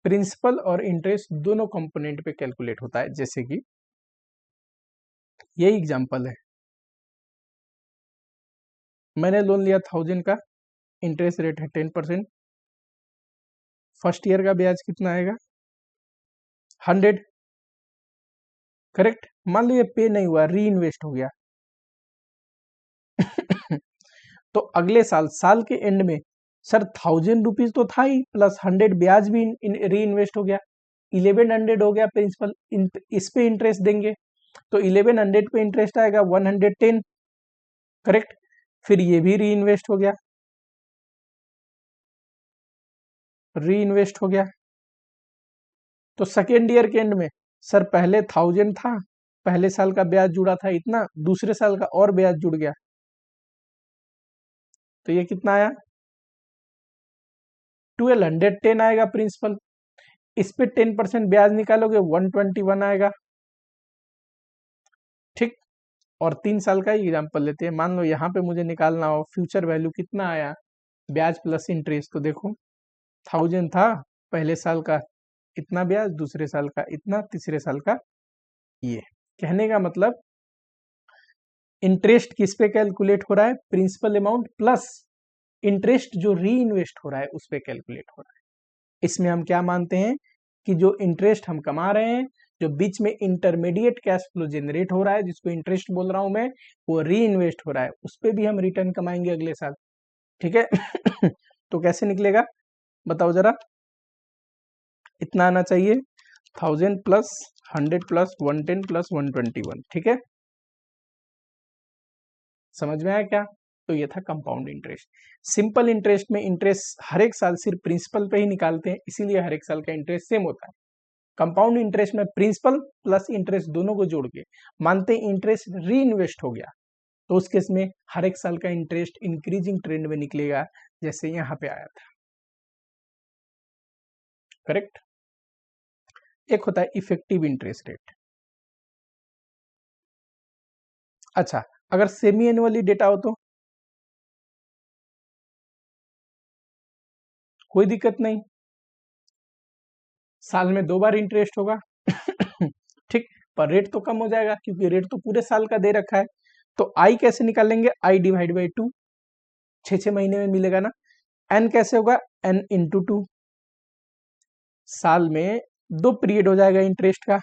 Principal और इंटरेस्ट दोनों कंपोनेंट पे कैलकुलेट होता है। जैसे कि यही एग्जांपल है, मैंने लोन लिया 1000 का, इंटरेस्ट रेट है 10%, फर्स्ट ईयर का ब्याज कितना आएगा 100, करेक्ट। मान लो ये पे नहीं हुआ, री इन्वेस्ट हो गया तो अगले साल, साल के एंड में सर 1000 रुपीज तो था ही, प्लस 100 ब्याज भी री इन्वेस्ट हो गया, 1100 हो गया प्रिंसिपल, इस पे इंटरेस्ट देंगे तो 1100 पे इंटरेस्ट आएगा 110, करेक्ट। फिर ये भी री इन्वेस्ट हो गया, री इन्वेस्ट हो गया। तो सेकेंड ईयर के एंड में सर पहले 1000 था, पहले साल का ब्याज जुड़ा था इतना, दूसरे साल का और ब्याज जुड़ गया, तो ये कितना आया 1210 आएगा प्रिंसिपल। इस पे 10% ब्याज निकालोगे 121 आएगा, ठीक। और 3 साल का ही एग्जाम्पल लेते हैं, मान लो यहाँ पे मुझे निकालना हो फ्यूचर वैल्यू कितना आया, ब्याज प्लस इंटरेस्ट, तो देखो 1000 था, पहले साल का इतना ब्याज, दूसरे साल का इतना, तीसरे साल का ये। कहने का मतलब इंटरेस्ट किस पे कैलकुलेट हो रहा है, प्रिंसिपल अमाउंट प्लस इंटरेस्ट जो री इन्वेस्ट हो रहा है उस पे कैलकुलेट हो रहा है। इसमें हम क्या मानते हैं कि जो इंटरेस्ट हम कमा रहे हैं, जो बीच में इंटरमीडिएट कैश फ्लो जनरेट हो रहा है, जिसको इंटरेस्ट बोल रहा हूं मैं, वो री इन्वेस्ट हो रहा है, उस पे भी हम रिटर्न कमाएंगे अगले साल, ठीक है। तो कैसे निकलेगा बताओ जरा, इतना आना चाहिए 1000 प्लस 100 प्लस 110 प्लस 121, ठीक है, समझ में आया क्या। तो ये था कंपाउंड इंटरेस्ट। सिंपल इंटरेस्ट में इंटरेस्ट हर एक साल सिर्फ प्रिंसिपल पे ही निकालते हैं, इसीलिए हर एक साल का इंटरेस्ट सेम होता है। कंपाउंड इंटरेस्ट में प्रिंसिपल प्लस इंटरेस्ट दोनों को जोड़ के मानते हैं इंटरेस्ट री इन्वेस्ट हो गया, तो उस केस में हर एक साल का इंटरेस्ट इंक्रीजिंग ट्रेंड में निकलेगा, जैसे यहाँ पे आया था, करेक्ट। एक होता है इफेक्टिव इंटरेस्ट रेट। अच्छा, अगर सेमी एनुअली डेटा हो तो कोई दिक्कत नहीं, साल में 2 बार इंटरेस्ट होगा ठीक, पर रेट तो कम हो जाएगा क्योंकि रेट तो पूरे साल का दे रखा है। तो आई कैसे निकालेंगे, आई डिवाइड बाई 2, 6 महीने में मिलेगा ना। एन कैसे होगा, एन इंटू 2, साल में 2 पीरियड हो जाएगा इंटरेस्ट का,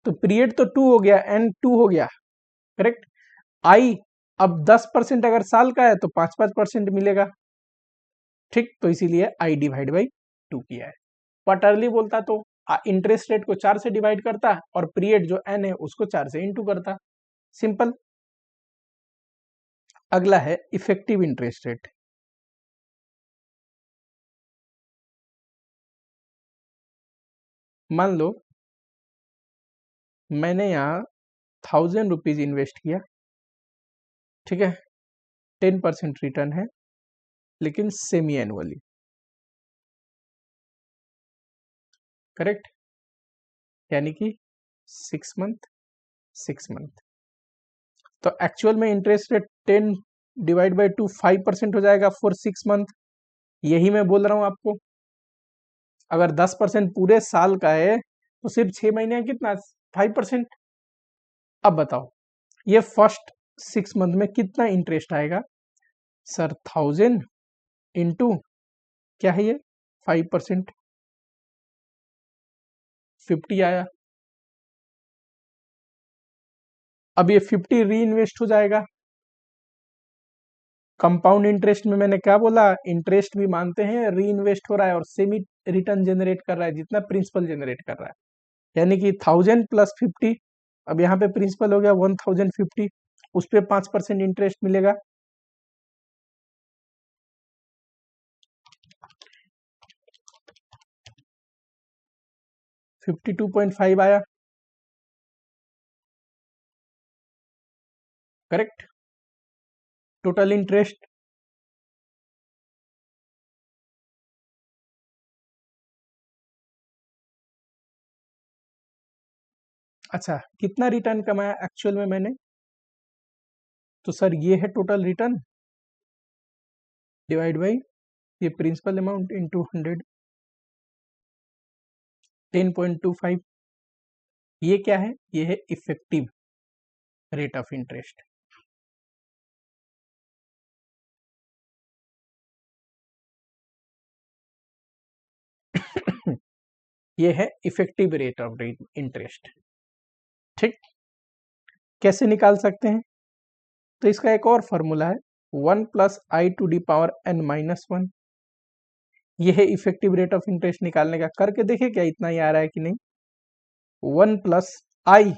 तो पीरियड तो 2 हो गया, एन 2 हो गया, करेक्ट। आई अब 10% अगर साल का है तो 5-5% मिलेगा, ठीक। तो इसीलिए आई डिवाइड बाई 2 किया है। क्वार्टरली बोलता तो इंटरेस्ट रेट को 4 से डिवाइड करता और पीरियड जो एन है उसको 4 से इंटू करता, सिंपल। अगला है इफेक्टिव इंटरेस्ट रेट। मान लो मैंने यहाँ 1000 रुपीज इन्वेस्ट किया, ठीक है, 10% रिटर्न है, लेकिन सेमी एनुअली, करेक्ट, यानी कि 6 मंथ 6 मंथ। तो एक्चुअल में इंटरेस्ट रेट 10 डिवाइड बाई 2 5% हो जाएगा फॉर 6 मंथ, यही मैं बोल रहा हूं आपको। अगर 10% पूरे साल का है तो सिर्फ 6 महीने कितना 5%। अब बताओ ये फर्स्ट 6 मंथ में कितना इंटरेस्ट आएगा सर, 1000 इंटू क्या है ये 5%, 50 आया। अब ये 50 री इन्वेस्ट हो जाएगा। कंपाउंड इंटरेस्ट में मैंने क्या बोला, इंटरेस्ट भी मानते हैं री इन्वेस्ट हो रहा है और सेमी रिटर्न जनरेट कर रहा है जितना प्रिंसिपल जनरेट कर रहा है, यानी कि 1000 प्लस 50, अब यहाँ पे प्रिंसिपल हो गया 1050, उस पर 5% इंटरेस्ट मिलेगा, 52.5 आया, करेक्ट, टोटल इंटरेस्ट। अच्छा, कितना रिटर्न कमाया एक्चुअल में मैंने, तो सर ये है टोटल रिटर्न डिवाइड बाई ये प्रिंसिपल अमाउंट इनटू 100, 10.25। ये क्या है? ये है इफेक्टिव रेट ऑफ इंटरेस्ट। ये है इफेक्टिव रेट ऑफ इंटरेस्ट। ठीक, कैसे निकाल सकते हैं? तो इसका एक और फॉर्मूला है 1 plus I to the power N minus 1। ये है इफेक्टिव रेट ऑफ इंटरेस्ट निकालने का। करके देखे क्या इतना ही आ रहा है कि नहीं। 1 प्लस आई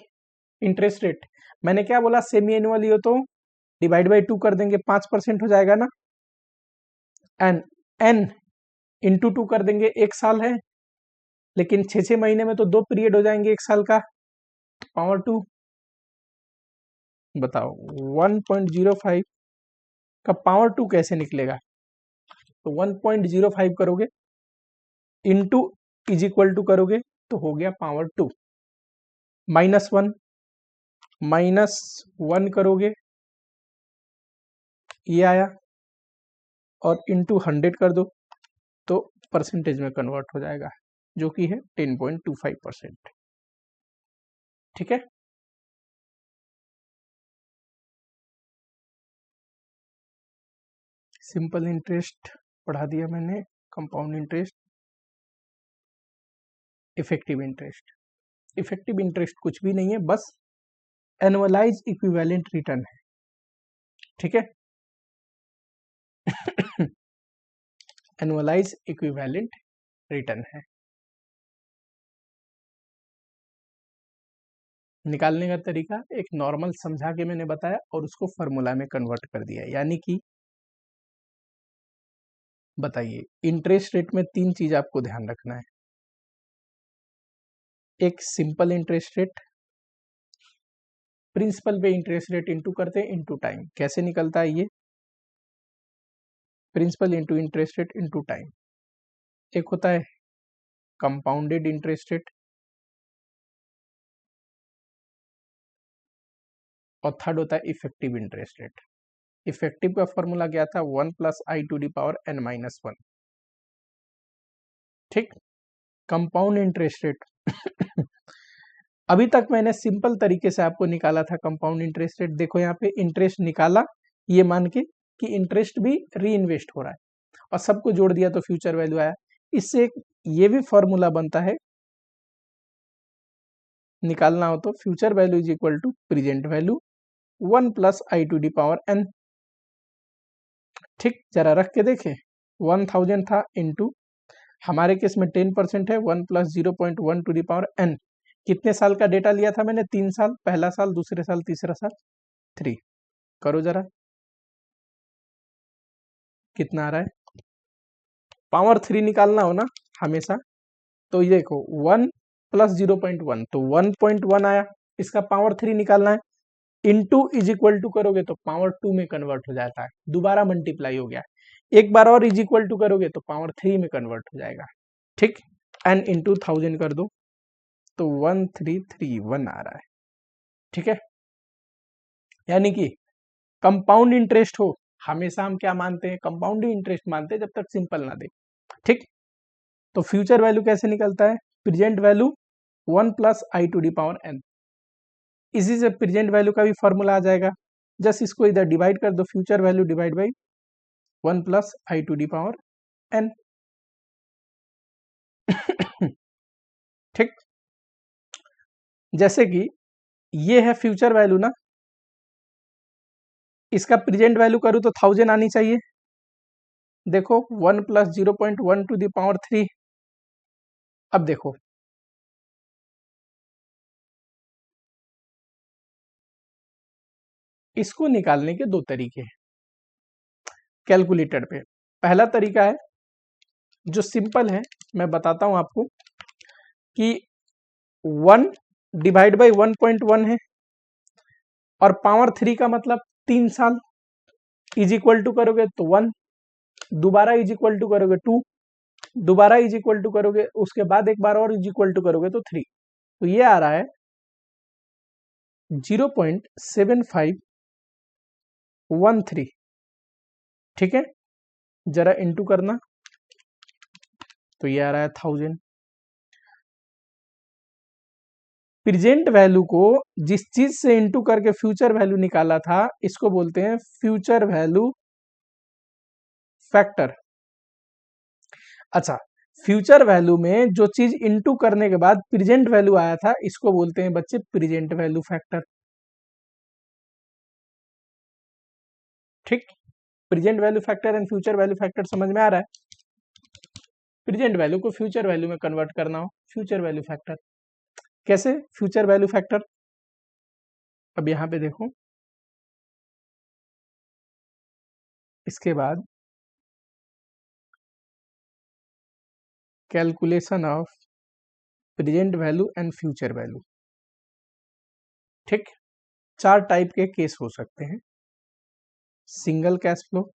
इंटरेस्ट रेट, मैंने क्या बोला, सेमी एनुअल हो तो डिवाइड बाई 2 कर देंगे, 5% हो जाएगा ना। एंड एन इंटू 2 कर देंगे, 1 साल है, लेकिन 6 महीने में तो 2 पीरियड हो जाएंगे 1 साल का, पावर 2। बताओ 1.05 का पावर 2 कैसे निकलेगा? तो 1.05 करोगे इंटू इज इक्वल टू करोगे तो हो गया पावर 2। -1 करोगे, ये आया, और इंटू 100 कर दो तो परसेंटेज में कन्वर्ट हो जाएगा, जो कि है 10.25%। ठीक है, सिंपल इंटरेस्ट पढ़ा दिया मैंने, compound interest, effective interest. Effective interest कुछ भी नहीं है, बस एनुअलाइज इक्विवेलेंट रिटर्न है। ठीक है, एनुअलाइज इक्विवेलेंट रिटर्न है। निकालने का तरीका एक नॉर्मल समझा के मैंने बताया और उसको फॉर्मूला में कन्वर्ट कर दिया। यानी कि बताइए, इंटरेस्ट रेट में 3 चीज आपको ध्यान रखना है। एक सिंपल इंटरेस्ट रेट, प्रिंसिपल पे इंटरेस्ट रेट इंटू करते हैं इंटू टाइम। कैसे निकलता है ये? Principal into interest rate into time. एक होता है कंपाउंडेड इंटरेस्ट रेट, और थर्ड होता है इफेक्टिव इंटरेस्ट रेट। इफेक्टिव का फॉर्मूला क्या था? 1 plus I to the power N minus 1। ठीक, कंपाउंड इंटरेस्ट रेट अभी तक मैंने सिंपल तरीके से आपको निकाला था कंपाउंड इंटरेस्ट रेट। देखो यहाँ पे इंटरेस्ट निकाला ये मान के कि इंटरेस्ट भी री इन्वेस्ट हो रहा है, और सबको जोड़ दिया तो फ्यूचर वैल्यू आया। इससे ये भी फॉर्मूला बनता है, निकालना हो तो future value is equal to present value 1 plus I to the power N. ठीक, जरा रख के देखें, 1000 था इंटू, हमारे केस में 10% है, 1 plus 0.1 to the power N. कितने साल का डेटा लिया था मैंने? 3 साल, पहला साल, दूसरे साल, तीसरा साल, 3। करो जरा, कितना आ रहा है? पावर 3 निकालना हो ना हमेशा, तो ये देखो 1 प्लस 0.1 तो 1.1 आया, इसका पावर 3 निकालना है, इंटू इज इक्वल टू करोगे तो पावर 2 में कन्वर्ट हो जाता है, दोबारा मल्टीप्लाई हो गया। एक बार और इज इक्वल टू करोगे तो पावर 3 में कन्वर्ट हो जाएगा। ठीक, एन इंटू 1000 कर दो तो 1331 आ रहा है। ठीक है, यानी कि कंपाउंड इंटरेस्ट हो, हमेशा हम क्या मानते हैं? कंपाउंड इंटरेस्ट मानते हैं जब तक सिंपल ना दे। ठीक, तो फ्यूचर वैल्यू कैसे निकलता है? Present value 1 plus I to the power N. इसी से प्रेजेंट वैल्यू का भी फॉर्मूला आ जाएगा, जस्ट इसको इधर डिवाइड कर दो, future value divide by 1 plus I to the power N. ठीक, जैसे कि ये है फ्यूचर वैल्यू ना, इसका प्रेजेंट वैल्यू करूं तो 1000 आनी चाहिए। देखो 1 प्लस 0.1 टू द पावर 3। अब देखो इसको निकालने के 2 तरीके हैं कैलकुलेटर पे। पहला तरीका है जो सिंपल है, मैं बताता हूं आपको, कि 1 डिवाइड बाई 1.1 है, और पावर 3 का मतलब 3 साल, इज इक्वल टू करोगे तो 1, दोबारा इज इक्वल टू करोगे 2, दोबारा इज इक्वल टू करोगे, उसके बाद एक बार और इज इक्वल टू करोगे तो 3। तो ये आ रहा है 0.7513। ठीक है, जरा इंटू करना, तो ये आ रहा है 1000। प्रेजेंट वैल्यू को जिस चीज से इंटू करके फ्यूचर वैल्यू निकाला था, इसको बोलते हैं फ्यूचर वैल्यू फैक्टर। अच्छा, फ्यूचर वैल्यू में जो चीज इंटू करने के बाद प्रेजेंट वैल्यू आया था, इसको बोलते हैं बच्चे प्रेजेंट वैल्यू फैक्टर। ठीक, present value factor and future value factor समझ में आ रहा है। प्रेजेंट वैल्यू को फ्यूचर वैल्यू में कन्वर्ट करना हो, फ्यूचर वैल्यू फैक्टर। कैसे फ्यूचर वैल्यू फैक्टर? अब यहां पे देखो, इसके बाद calculation of present value and future value. ठीक, चार टाइप के केस हो सकते हैं। Single cash flow,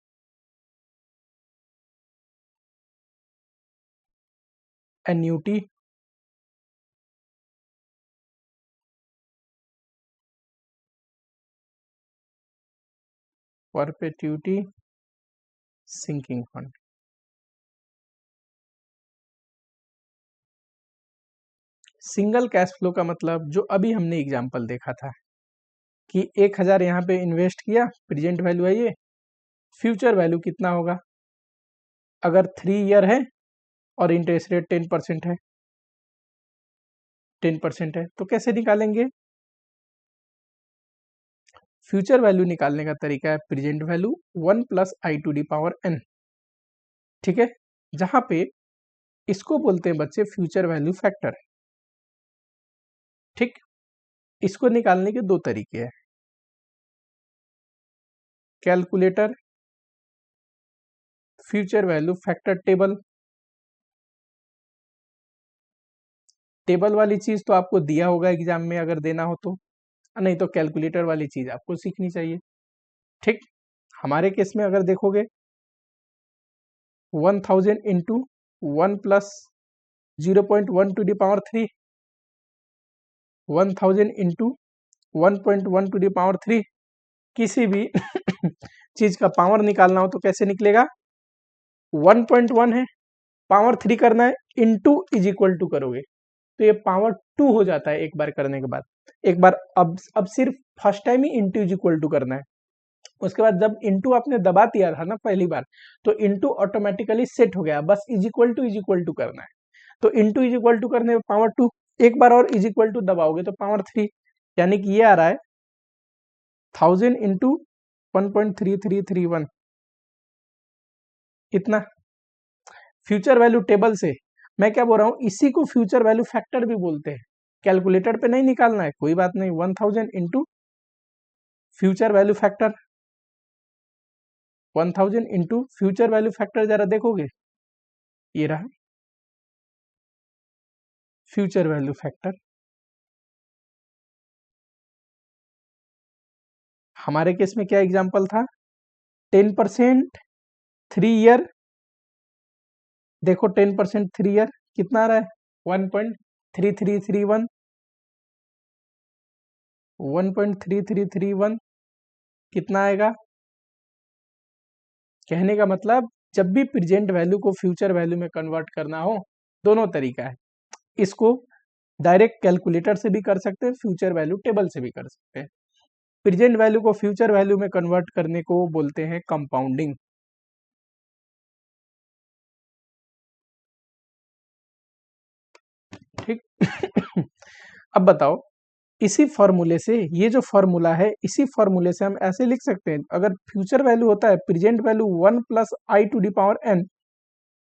annuity, perpetuity, sinking fund. Single cash flow का मतलब जो अभी हमने एग्जांपल देखा था कि 1000 यहाँ पे इन्वेस्ट किया, प्रेजेंट वैल्यू है ये, फ्यूचर वैल्यू कितना होगा? अगर 3 ईयर है और इंटरेस्ट रेट 10% है, 10% है, तो कैसे निकालेंगे? फ्यूचर वैल्यू निकालने का तरीका है present value 1 plus I to the power N. ठीक है, जहां पे इसको बोलते हैं बच्चे फ्यूचर वैल्यू फैक्टर। ठीक, इसको निकालने के दो तरीके हैं, calculator future value factor table. Table वाली चीज तो आपको दिया होगा एग्जाम में अगर देना हो तो, नहीं तो कैलकुलेटर वाली चीज आपको सीखनी चाहिए। ठीक, हमारे केस में अगर देखोगे 1000 into 1 plus 0.1 to the power 3, 1000 into 1.1 to the power 3, किसी भी चीज का पावर निकालना हो तो कैसे निकलेगा? 1.1 है, पावर 3 करना है, इंटू इज इक्वल टू करोगे तो ये पावर 2 हो जाता है एक बार करने के बाद। एक बार अब सिर्फ फर्स्ट टाइम ही इंटू इज इक्वल टू करना है। उसके बाद जब इंटू आपने दबा दिया था ना पहली बार, तो इंटू ऑटोमेटिकली सेट हो गया, बस इज इक्वल टू करना है। तो इंटू इज इक्वल टू करने में पावर 2, एक बार और इज इक्वल टू दबाओगे तो पावर 3, यानी कि ये आ रहा है 1000 इंटू 1.3331, इतना। फ्यूचर वैल्यू टेबल से मैं क्या बोल रहा हूं, इसी को फ्यूचर वैल्यू फैक्टर भी बोलते हैं। कैलकुलेटर पे नहीं निकालना है, कोई बात नहीं, 1000 into future value factor, 1000 into future value factor, जरा देखोगे ये रहा फ्यूचर वैल्यू फैक्टर। हमारे केस में क्या एग्जांपल था? 10% 3 ईयर, देखो 10% 3 ईयर कितना आ रहा है? 1.3331, 1.3331 कितना आएगा? कहने का मतलब जब भी प्रेजेंट वैल्यू को फ्यूचर वैल्यू में कन्वर्ट करना हो, दोनों तरीका है। इसको डायरेक्ट कैलकुलेटर से भी कर सकते हैं, फ्यूचर वैल्यू टेबल से भी कर सकते हैं। प्रेजेंट वैल्यू को फ्यूचर वैल्यू में कन्वर्ट करने को बोलते हैं कंपाउंडिंग। ठीक अब बताओ, इसी फॉर्मूले से, ये जो फॉर्मूला है, इसी फॉर्मूले से हम ऐसे लिख सकते हैं, अगर फ्यूचर वैल्यू होता है present value 1 plus I to the power N,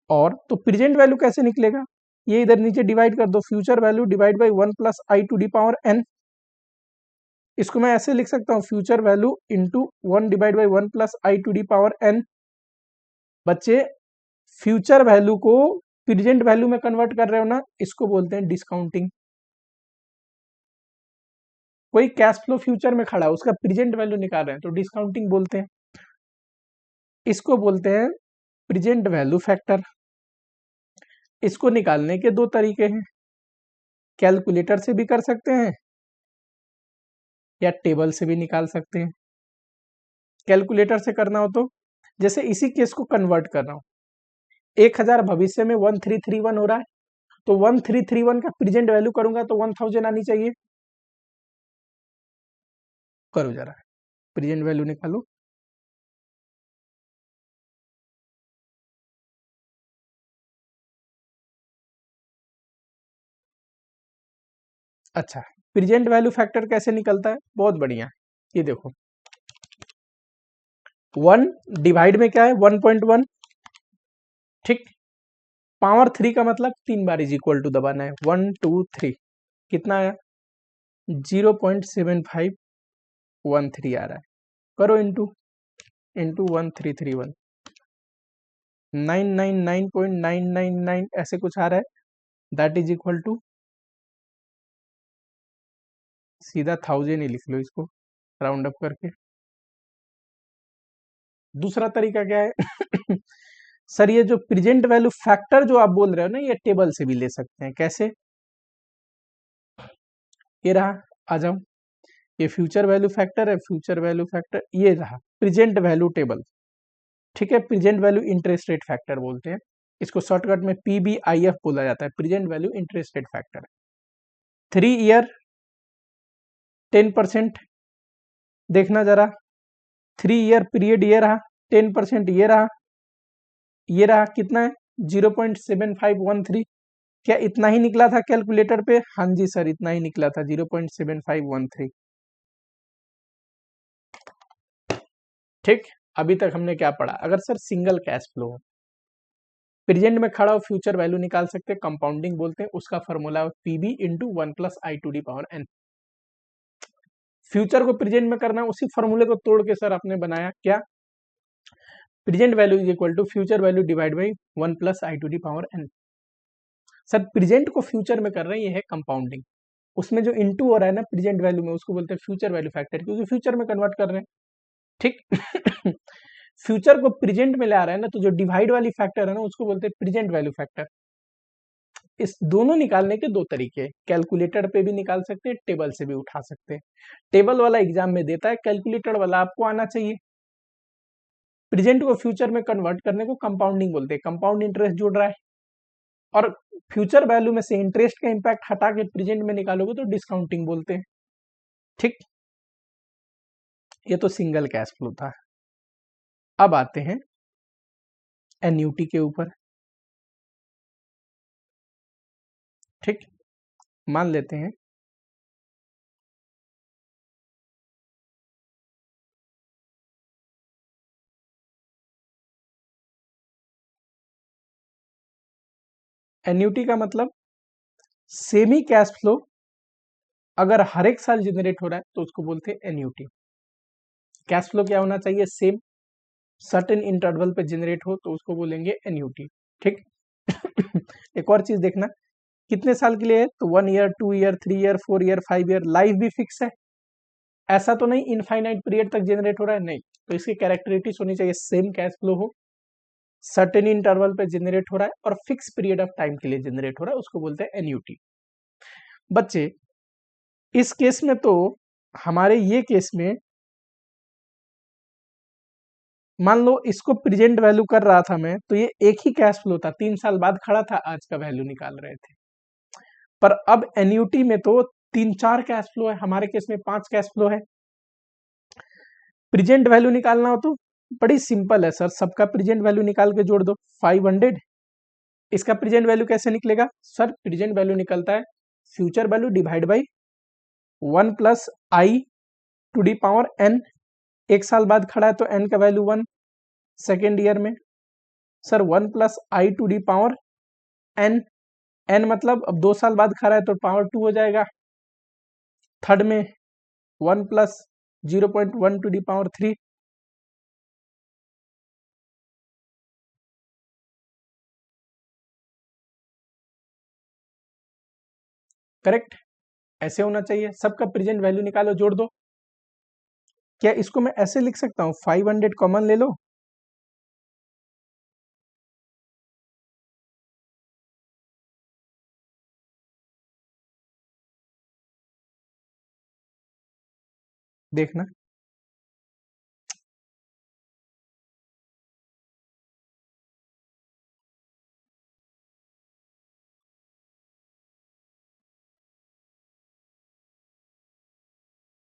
और तो प्रेजेंट वैल्यू कैसे निकलेगा? ये इधर नीचे डिवाइड कर दो, future value divide by 1 plus I to the power N. इसको मैं ऐसे लिख सकता हूँ, future value into 1 divide by 1 plus I to the power N. बच्चे, फ्यूचर वैल्यू को प्रेजेंट वैल्यू में कन्वर्ट कर रहे हो ना, इसको बोलते हैं डिस्काउंटिंग। कोई कैश फ्लो फ्यूचर में खड़ा है, उसका प्रेजेंट वैल्यू निकाल रहे हैं तो डिस्काउंटिंग बोलते हैं। इसको बोलते हैं प्रेजेंट वैल्यू फैक्टर। इसको निकालने के दो तरीके हैं, कैलकुलेटर से भी कर सकते हैं या टेबल से भी निकाल सकते हैं। कैलकुलेटर से करना हो तो, जैसे इसी केस को कन्वर्ट कर रहा हूं, 1000 भविष्य में 1331 हो रहा है, तो 1331 का प्रेजेंट वैल्यू करूंगा तो 1000 आनी चाहिए। करो जरा, प्रेजेंट वैल्यू निकालो। अच्छा, प्रेजेंट वैल्यू फैक्टर कैसे निकलता है? बहुत बढ़िया, ये देखो 1 डिवाइड में क्या है 1.1, ठीक। पावर 3 का मतलब 3 बार इज इक्वल टू दबाना है, 1 2 3, कितना आया 0.7513 आ रहा है। करो इंटू 1331, 999.999 ऐसे कुछ आ रहा है, दैट इज इक्वल टू, सीधा 1000 ही लिख लो इसको राउंड अप करके। दूसरा तरीका क्या है सर ये जो प्रेजेंट वैल्यू फैक्टर जो आप बोल रहे हो ना, ये टेबल से भी ले सकते हैं। कैसे? ये रहा, आ जाओ, ये फ्यूचर वैल्यू फैक्टर है, फ्यूचर वैल्यू फैक्टर, ये रहा प्रेजेंट वैल्यू टेबल, ठीक है। Present value interest rate factor बोलते हैं इसको, शॉर्टकट में PBIF बोला जाता है, present value interest rate factor. 3 year 10%, देखना जरा, 3 ईयर पीरियड ये रहा, 10% ये रहा, ये रहा कितना है 0.7513। क्या इतना ही निकला था कैलकुलेटर पे? हाँ जी सर, इतना ही निकला था 0.7513, ठीक। अभी तक हमने क्या पढ़ा? अगर सर सिंगल कैश फ्लो हो, प्रेजेंट में खड़ा हो, फ्यूचर वैल्यू निकाल सकते हैं, कंपाउंडिंग बोलते हैं, उसका formula PB into 1+I⁴ future को प्रेजेंट में करना, उसी फॉर्मूले को तोड़ के सर आपने बनाया क्या, present value is equal to future value divide by 1+I⁴ sir present को फ्यूचर में कर रहे हैं, ये है कंपाउंडिंग। उसमें जो इंटू हो रहा है ना प्रेजेंट वैल्यू में, उसको बोलते हैं फ्यूचर वैल्यू फैक्टर, क्योंकि फ्यूचर में कन्वर्ट कर रहे हैं, ठीक फ्यूचर को प्रेजेंट में ला रहा है ना, तो जो डिवाइड वाली फैक्टर है ना, उसको बोलते हैं प्रेजेंट वैल्यू फैक्टर। इस दोनों निकालने के दो तरीके हैं, कैलकुलेटर पे भी निकाल सकते हैं, टेबल से भी उठा सकते हैं। टेबल वाला एग्जाम में देता है, कैलकुलेटर वाला आपको आना चाहिए। प्रेजेंट को फ्यूचर में कन्वर्ट करने को कंपाउंडिंग बोलते हैं, कंपाउंड इंटरेस्ट जुड़ रहा है, और फ्यूचर वैल्यू में से इंटरेस्ट का इंपैक्ट हटा के प्रेजेंट में निकालोगे तो डिस्काउंटिंग बोलते हैं, ठीक। ये तो सिंगल कैश फ्लो था। अब आते हैं एन्यूटी के ऊपर, ठीक। मान लेते हैं एन्यूटी का मतलब सेमी कैश फ्लो अगर हर एक साल जनरेट हो रहा है तो उसको बोलते हैं एन्यूटी। कैश फ्लो क्या होना चाहिए? सेम, सर्टेन इंटरवल पे जनरेट हो तो उसको बोलेंगे एन्यूटी, ठीक एक और चीज देखना, कितने साल के लिए है? तो 1 year, 2 year, 3 year, 4 year, 5 year, life भी फिक्स है। ऐसा तो नहीं इनफाइनाइट पीरियड तक जनरेट हो रहा है, नहीं। तो इसकी कैरेक्टरिस्टिक्स होनी चाहिए सेम कैश फ्लो हो, सर्टेन इंटरवल पे जनरेट हो रहा है, और फिक्स पीरियड ऑफ टाइम के लिए जनरेट हो रहा है, उसको बोलते हैं एन्यूटी। बच्चे इस केस में तो, हमारे ये केस में मान लो इसको प्रेजेंट वैल्यू कर रहा था मैं, तो ये एक ही कैश फ्लो था, 3 साल बाद खड़ा था, आज का वैल्यू निकाल रहे थे। पर अब एन्यूटी में तो 3 4 कैश फ्लो है, हमारे केस में 5 कैश फ्लो है। प्रेजेंट वैल्यू निकालना हो तो बड़ी सिंपल है सर, सबका प्रेजेंट वैल्यू निकाल के जोड़ दो 500। इसका प्रेजेंट वैल्यू कैसे निकलेगा? सर प्रेजेंट वैल्यू निकलता है future value divide by 1+I⁴n। एक साल बाद खड़ा है तो n का वैल्यू 1, सेकेंड ईयर में सर 1+I⁴n, n मतलब अब 2 साल बाद खड़ा है तो पावर 2 हो जाएगा। थर्ड में 1+0.1⁴ करेक्ट, ऐसे होना चाहिए। सबका प्रेजेंट वैल्यू निकालो, जोड़ दो। क्या इसको मैं ऐसे लिख सकता हूं 500 कॉमन ले लो, देखना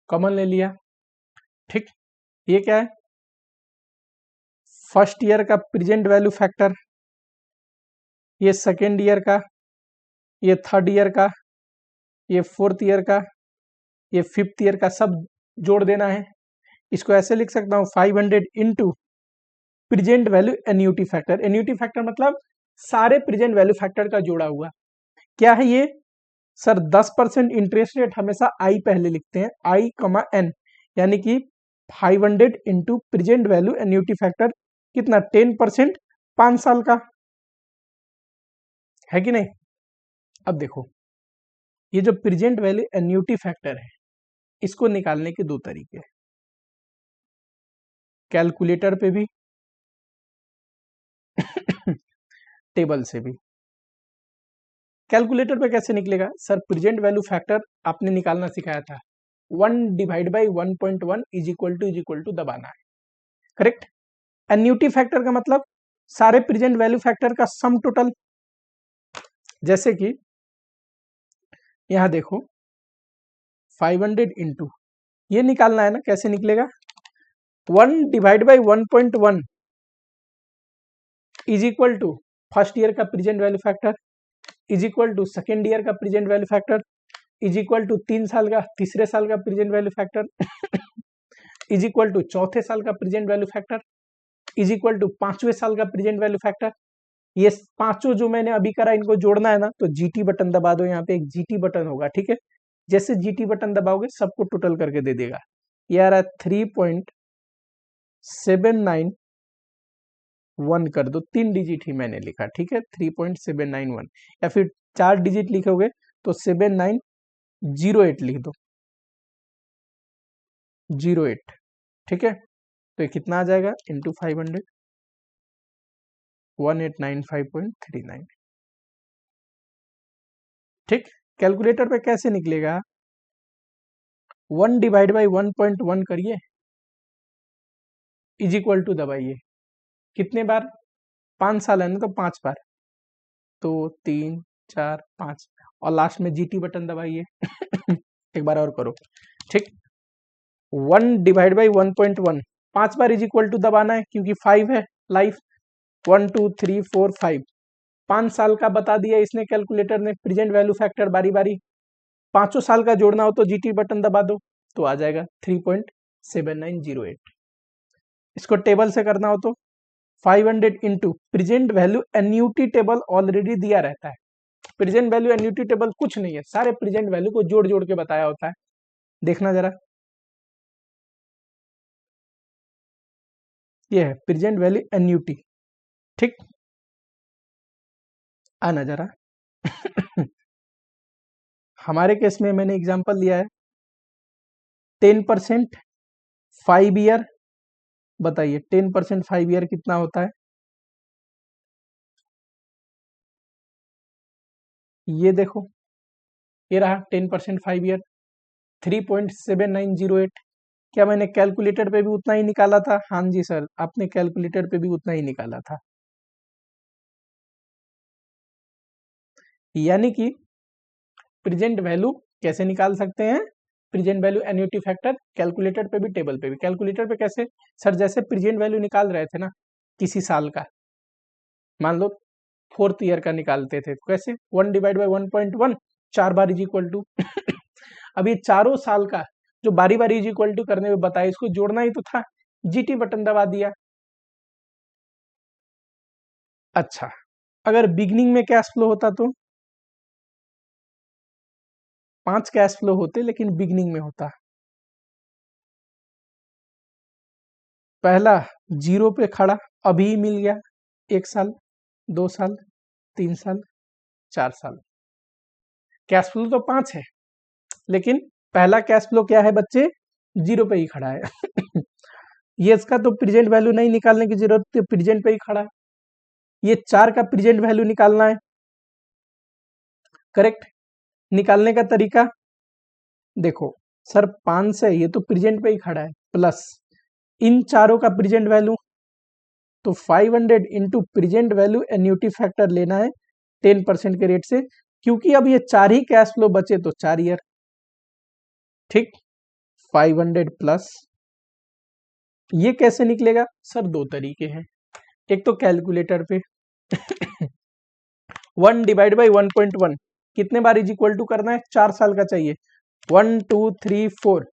कॉमन ले लिया। ठीक, ये क्या है, फर्स्ट ईयर का प्रेजेंट वैल्यू फैक्टर, ये सेकेंड ईयर का, ये थर्ड ईयर का, ये फोर्थ ईयर का, ये फिफ्थ ईयर का, सब जोड़ देना है। इसको ऐसे लिख सकता हूं 500 into present value annuity factor. Annuity factor मतलब सारे प्रेजेंट वैल्यू फैक्टर का जोड़ा हुआ। क्या है ये सर, 10% इंटरेस्ट रेट हमेशा आई पहले लिखते हैं, आई कमा एन, यानी कि 500 into present value annuity factor कितना, 10%, 5 साल का है कि नहीं। अब देखो ये जो प्रेजेंट वैल्यू एन्यूटी फैक्टर है, इसको निकालने के दो तरीके हैं, कैलकुलेटर पे भी टेबल से भी। कैलकुलेटर पे कैसे निकलेगा सर, प्रेजेंट वैल्यू फैक्टर आपने निकालना सिखाया था, 1 divide by 1.1 is equal to दबाना है, करेक्ट। एन्यूटी फैक्टर का मतलब सारे प्रेजेंट वैल्यू फैक्टर का सम टोटल। जैसे कि यहां देखो 500 इंटू, ये निकालना है ना, कैसे निकलेगा, 1 divide by 1.1 is equal to first year का present value factor is equal to second year का present value factor is equal to 3 साल का, तीसरे साल का present value factor is equal to चौथे साल का present value factor is equal to 5वें साल का प्रेजेंट वैल्यू फैक्टर। ये पांचों जो मैंने अभी करा, इनको जोड़ना है ना, तो जीटी बटन दबा दो, यहाँ पे एक जीटी बटन होगा, ठीक है। जैसे जीटी बटन दबाओगे सबको टोटल करके दे देगा। ये आ रहा है 3.791 कर दो, 3 डिजिट ही मैंने लिखा, ठीक है, 3.791, या फिर 4 डिजिट लिखोगे तो 7908 लिख दो, 08, ठीक है। तो ये कितना आ जाएगा, इंटू 500, 1895.39, ठीक। कैलकुलेटर पे कैसे निकलेगा, 1 डिवाइड बाई 1.1 करिए, इज इक्वल टू दबाइए, कितने बार, 5 साल है ना, तो 5 बार, तो 3 4 5, और लास्ट में जीटी बटन दबाइए एक बार और करो, ठीक। 1 डिवाइड बाई 1.1 5 बार इज इक्वल टू दबाना है, क्योंकि 5 है लाइफ, 1 2 3 4 5, 5 साल का बता दिया इसने कैलकुलेटर ने, प्रेजेंट वैल्यू फैक्टर बारी बारी, 5 साल का जोड़ना हो तो जीटी बटन दबा दो, तो आ जाएगा 3.7908। इसको टेबल से करना हो तो 500 into present value annuity table already दिया रहता है। प्रेजेंट वैल्यू एन्यूटी टेबल कुछ नहीं है, सारे प्रेजेंट वैल्यू को जोड़ जोड़ के बताया होता है। देखना जरा, ये है प्रेजेंट वैल्यू एन्यूटी, ठीक। आना जरा हमारे केस में मैंने एग्जांपल लिया है 10% 5 ईयर, बताइए 10% 5 ईयर कितना होता है, ये देखो, ये रहा 10% 5 ईयर 3.7908। क्या मैंने कैलकुलेटर पे भी उतना ही निकाला था, हाँ जी सर, आपने कैलकुलेटर पे भी उतना ही निकाला था। यानी कि प्रेजेंट वैल्यू कैसे निकाल सकते हैं, present value annuity factor calculator पे भी टेबल पे भी। कैलकुलेटर पे कैसे सर, जैसे प्रेजेंट वैल्यू निकाल रहे थे ना किसी साल का, मान लो फोर्थ ईयर का निकालते थे, तो कैसे 1 डिवाइड बाई 1.1 4 बार इज इक्वल टू अब ये चारों साल का जो बारी बारी इज इक्वल टू करने में बताया, इसको जोड़ना ही तो था, जीटी बटन दबा दिया। अच्छा, अगर बिगनिंग में कैश फ्लो होता तो 5 कैश फ्लो होते, लेकिन बिगनिंग में होता, पहला 0 पे खड़ा, अभी मिल गया, 1 साल 2 साल 3 साल 4 साल, कैश फ्लो तो 5 है, लेकिन पहला कैश फ्लो क्या है बच्चे, 0 पे ही खड़ा है ये इसका तो प्रेजेंट वैल्यू नहीं निकालने की जरूरत, तो प्रेजेंट पे ही खड़ा है। ये 4 का प्रेजेंट वैल्यू निकालना है, करेक्ट। निकालने का तरीका देखो सर, 5 से ये तो प्रेजेंट पे ही खड़ा है, प्लस इन चारों का प्रेजेंट वैल्यू, तो 500 into present value annuity factor लेना है 10% के रेट से, क्योंकि अब ये 4 ही कैश फ्लो बचे तो 4 ईयर, ठीक। 500 प्लस, ये कैसे निकलेगा सर? दो तरीके हैं, एक तो कैलकुलेटर पे 1 डिवाइड बाई 1.1 कितने बार इज इक्वल टू करना है? 4 साल का चाहिए, 1 2 3 4,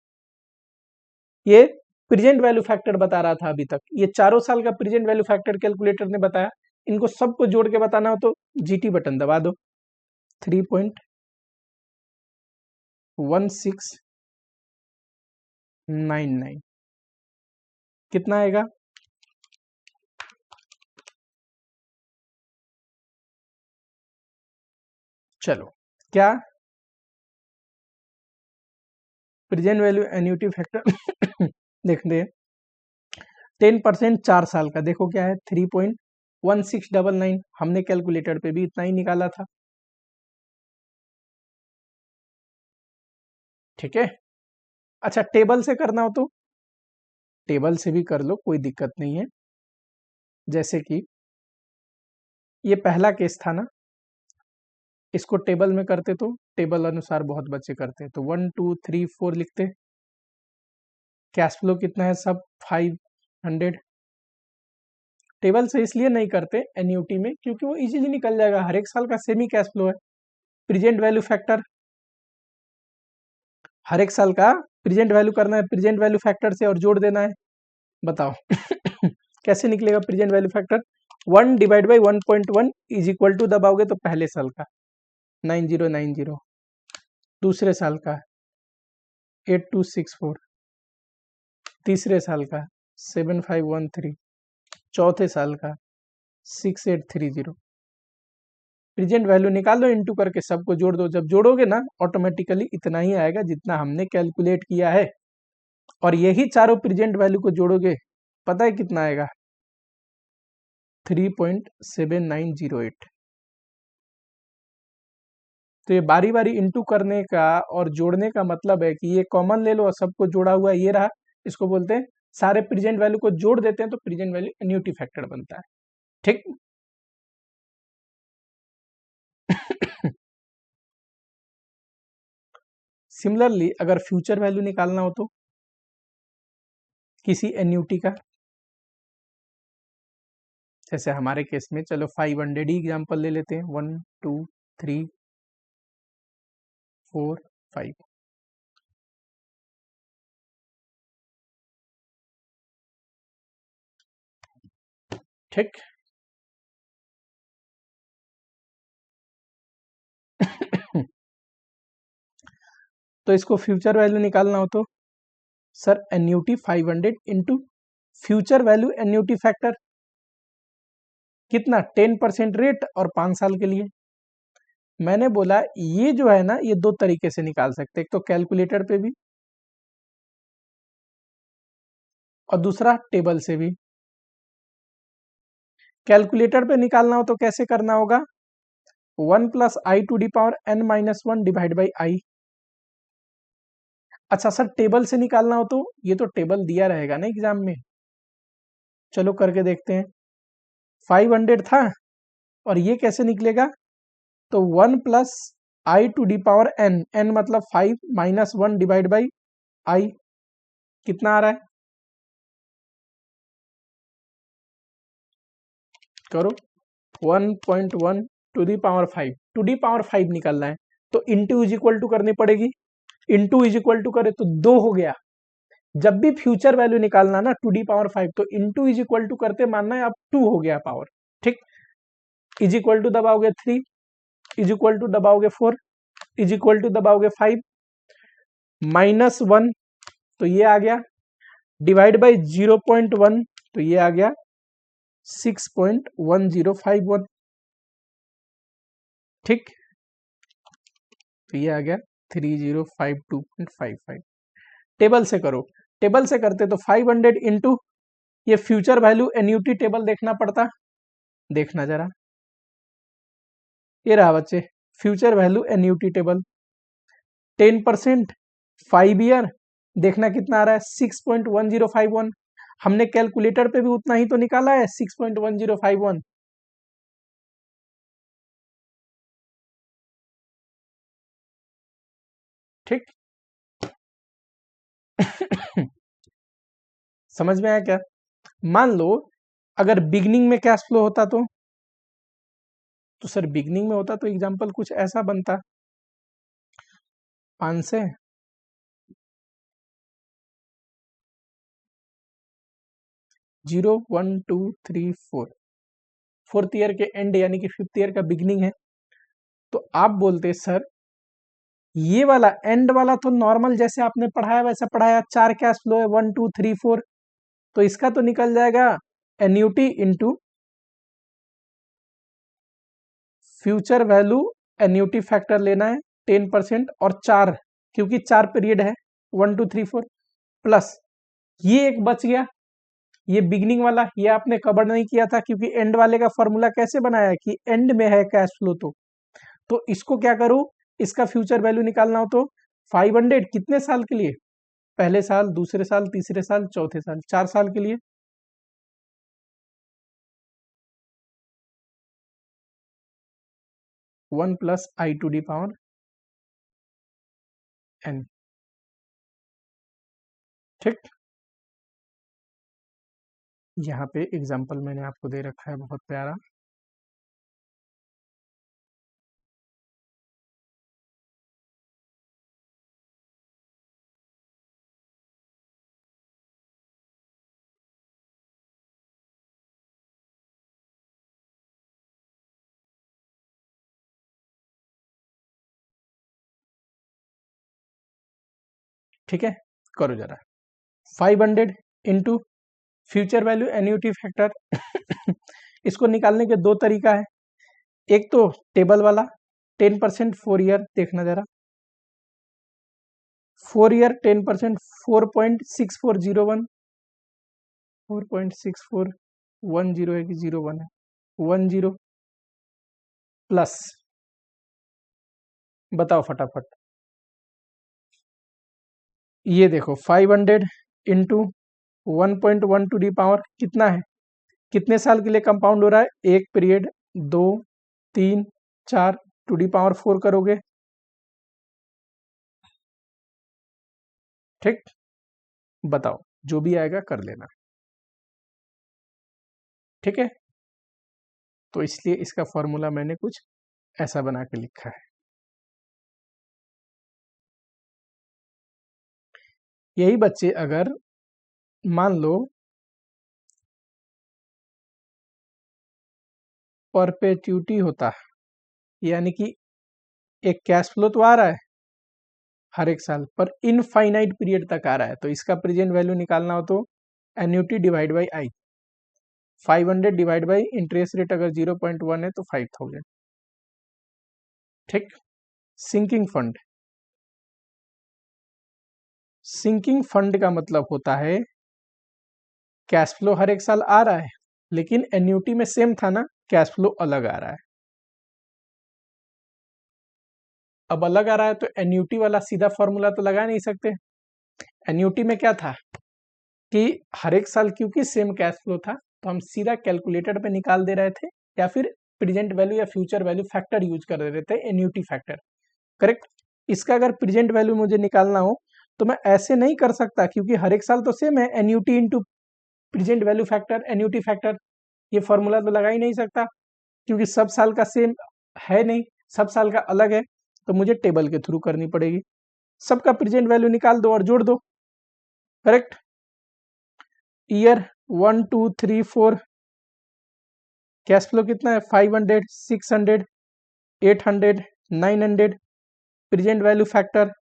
ये प्रेजेंट वैल्यू फैक्टर बता रहा था अभी तक, ये चारों साल का प्रेजेंट वैल्यू फैक्टर कैलकुलेटर ने बताया। इनको सबको जोड़ के बताना हो तो जीटी बटन दबा दो, 3.1699 कितना आएगा? चलो, क्या प्रेजेंट वैल्यू एन्युटी फैक्टर देखते हैं, 10% 4 साल का, देखो क्या है 3.1699, हमने कैलकुलेटर पे भी इतना ही निकाला था। ठीक है, अच्छा टेबल से करना हो तो टेबल से भी कर लो, कोई दिक्कत नहीं है। जैसे कि ये पहला केस था ना, इसको टेबल में करते तो टेबल अनुसार बहुत बच्चे करते, तो 1 2 3 4 लिखते। कैश फ्लो कितना है सब? 500। टेबल से इसलिए नहीं करते एन्यूटी में क्योंकि वो इजीली निकल जाएगा, हर एक साल का सेमी कैश फ्लो है। प्रेजेंट वैल्यू फैक्टर, हर एक साल का प्रेजेंट वैल्यू करना है, प्रेजेंट वैल्यू फैक्टर से और जोड़ देना है। बताओ कैसे निकलेगा present value factor? 1 divide by 1.1 is equal to, दबाओगे तो पहले साल का 9090, दूसरे साल का 8264, तीसरे साल का 7513, चौथे साल का 6830। प्रेजेंट वैल्यू निकाल लो, इंटू करके सबको जोड़ दो, जब जोड़ोगे ना ऑटोमेटिकली इतना ही आएगा जितना हमने कैलकुलेट किया है, और यही चारों प्रेजेंट वैल्यू को जोड़ोगे, पता है कितना आएगा? 3.7908। तो ये बारी बारी इंटू करने का और जोड़ने का मतलब है कि ये कॉमन ले लो और सबको जोड़ा हुआ ये रहा, इसको बोलते हैं, सारे प्रेजेंट वैल्यू को जोड़ देते हैं तो प्रेजेंट वैल्यू एन्युटी फैक्टर बनता है। ठीक सिमिलरली अगर फ्यूचर वैल्यू निकालना हो तो किसी एन्युटी का, जैसे हमारे केस में चलो 500 ही एग्जांपल ले लेते हैं, 1 2 3 4 5। ठीक तो इसको फ्यूचर वैल्यू निकालना हो तो sir annuity 500 into future value annuity factor कितना? 10% रेट और 5 साल के लिए। मैंने बोला ये जो है ना, ये दो तरीके से निकाल सकते हैं, एक तो कैलकुलेटर पे भी और दूसरा टेबल से भी। कैलकुलेटर पे निकालना हो तो कैसे करना होगा? 1 plus I to the power n minus 1 divide by आई। अच्छा सर टेबल से निकालना हो तो, ये तो टेबल दिया रहेगा ना एग्जाम में, चलो करके देखते हैं। 500 था और ये कैसे निकलेगा? तो 1 plus I to the power n, n मतलब 5 माइनस 1 डिवाइड बाई आई, कितना आ रहा है? करो 1.1 to the power 5, to the power 5 निकलना है तो इंटू इज इक्वल टू करनी पड़ेगी, इंटू इज इक्वल टू करे तो 2 हो गया। जब भी फ्यूचर वैल्यू निकालना ना टू डी पावर 5 तो इंटू इज इक्वल टू करते मानना है अब 2 हो गया पावर। ठीक, इज इक्वल टू दबाओगे 3, इज इक्वल टू दबाओगे 4, इज इक्वल टू दबाओगे 5, माइनस 1 तो ये आ गया, डिवाइड बाई 0.1 तो ये आ गया 6.1051। ठीक, तो ये आ गया 3052.55। टेबल से करो, टेबल से करते तो 500 इंटू ये फ्यूचर वैल्यू एन्युटी टेबल देखना पड़ता, देखना जरा, ये रहा बच्चे future value annuity table, 10% 5 year, देखना कितना आ रहा है 6.1051। हमने कैलकुलेटर पे भी उतना ही तो निकाला है 6.1051। ठीक, समझ में आया क्या? मान लो अगर बिगनिंग में कैश फ्लो होता तो सर बिगनिंग में होता तो एग्जांपल कुछ ऐसा बनता, 5 से 0 1 2 3 4, फोर्थ ईयर के एंड यानी कि फिफ्थ ईयर का बिगनिंग है। तो आप बोलते सर ये वाला एंड वाला तो नॉर्मल जैसे आपने पढ़ाया वैसा पढ़ाया, 4 कैश फ्लो है 1 2 3 4, तो इसका तो निकल जाएगा annuity into future value, annuity factor लेना है 10% और 4, क्योंकि 4 पीरियड है 1 2 3 4, प्लस ये एक बच गया, ये बिगनिंग वाला, ये आपने कवर नहीं किया था क्योंकि एंड वाले का फॉर्मूला कैसे बनाया कि एंड में है कैश फ्लो। तो इसको क्या करूं, इसका फ्यूचर वैल्यू निकालना हो तो 500 कितने साल के लिए, पहले साल, दूसरे साल, तीसरे साल, चौथे साल, 4 साल के लिए। One plus I to the power N, ठीक। यहाँ पे एग्जाम्पल मैंने आपको दे रखा है बहुत प्यारा, ठीक है, करो जरा। 500 into future value annuity factor इसको निकालने के दो तरीका है, एक तो टेबल वाला 10% 4 ईयर, देखना जरा 4 ईयर 10% 4.6401, 4.6410 है कि 01 है, 10 प्लस, बताओ फटाफट, ये देखो 500 इंटू 1.1 टू डी पावर कितना है, कितने साल के लिए कंपाउंड हो रहा है, एक पीरियड, 2 3 4, टू डी पावर 4 करोगे, ठीक। बताओ जो भी आएगा कर लेना, ठीक है। तो इसलिए इसका फॉर्मूला मैंने कुछ ऐसा बना के लिखा है। यही बच्चे अगर मान लो परपेचुटी होता, यानी कि एक कैश फ्लो तो आ रहा है हर एक साल पर इनफाइनाइट पीरियड तक आ रहा है, तो इसका प्रेजेंट वैल्यू निकालना हो तो annuity divide by I, 500 divide by interest rate अगर 0.1 है तो 5000, ठीक। सिंकिंग फंड, सिंकिंग फंड का मतलब होता है कैश फ्लो हर एक साल आ रहा है लेकिन एन्यूटी में सेम था ना, कैश फ्लो अलग आ रहा है। अब अलग आ रहा है तो एन्यूटी वाला सीधा फॉर्मूला तो लगा नहीं सकते, एन्यूटी में क्या था कि हर एक साल क्योंकि सेम कैश फ्लो था तो हम सीधा कैलकुलेटर पे निकाल दे रहे थे या फिर प्रेजेंट वैल्यू या फ्यूचर वैल्यू फैक्टर यूज कर रहे थे, एन्यूटी फैक्टर, करेक्ट। इसका अगर प्रेजेंट वैल्यू मुझे निकालना हो तो मैं ऐसे नहीं कर सकता क्योंकि हर एक साल तो सेम है, annuity into present value factor, annuity factor, ये फॉर्मूला तो लगा ही नहीं सकता क्योंकि सब साल का सेम है नहीं, सब साल का अलग है, तो मुझे टेबल के थ्रू करनी पड़ेगी, सबका प्रेजेंट वैल्यू निकाल दो और जोड़ दो, करेक्ट। ईयर 1 2 3 4 कैश फ्लो कितना है, 500 600 800 900, present value factor,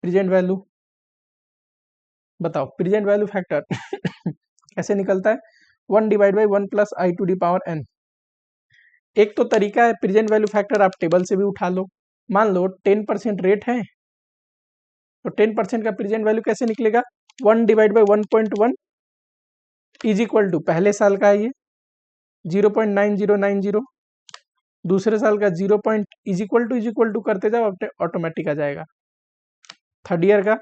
present value, बताओ प्रेजेंट वैल्यू फैक्टर कैसे निकलता है, 1 divide by 1 plus I to the power n. एक तो तरीका है प्रेजेंट वैल्यू फैक्टर आप टेबल से भी उठा लो, मान लो 10% रेट है तो 10% का प्रेजेंट वैल्यू कैसे निकलेगा, 1 divide by 1.1 is equal to पहले साल का है ये 0.9090, दूसरे साल का 0 पॉइंट इज इक्वल टू करते जाओ ऑटोमेटिक आ जाएगा, थर्ड ईयर का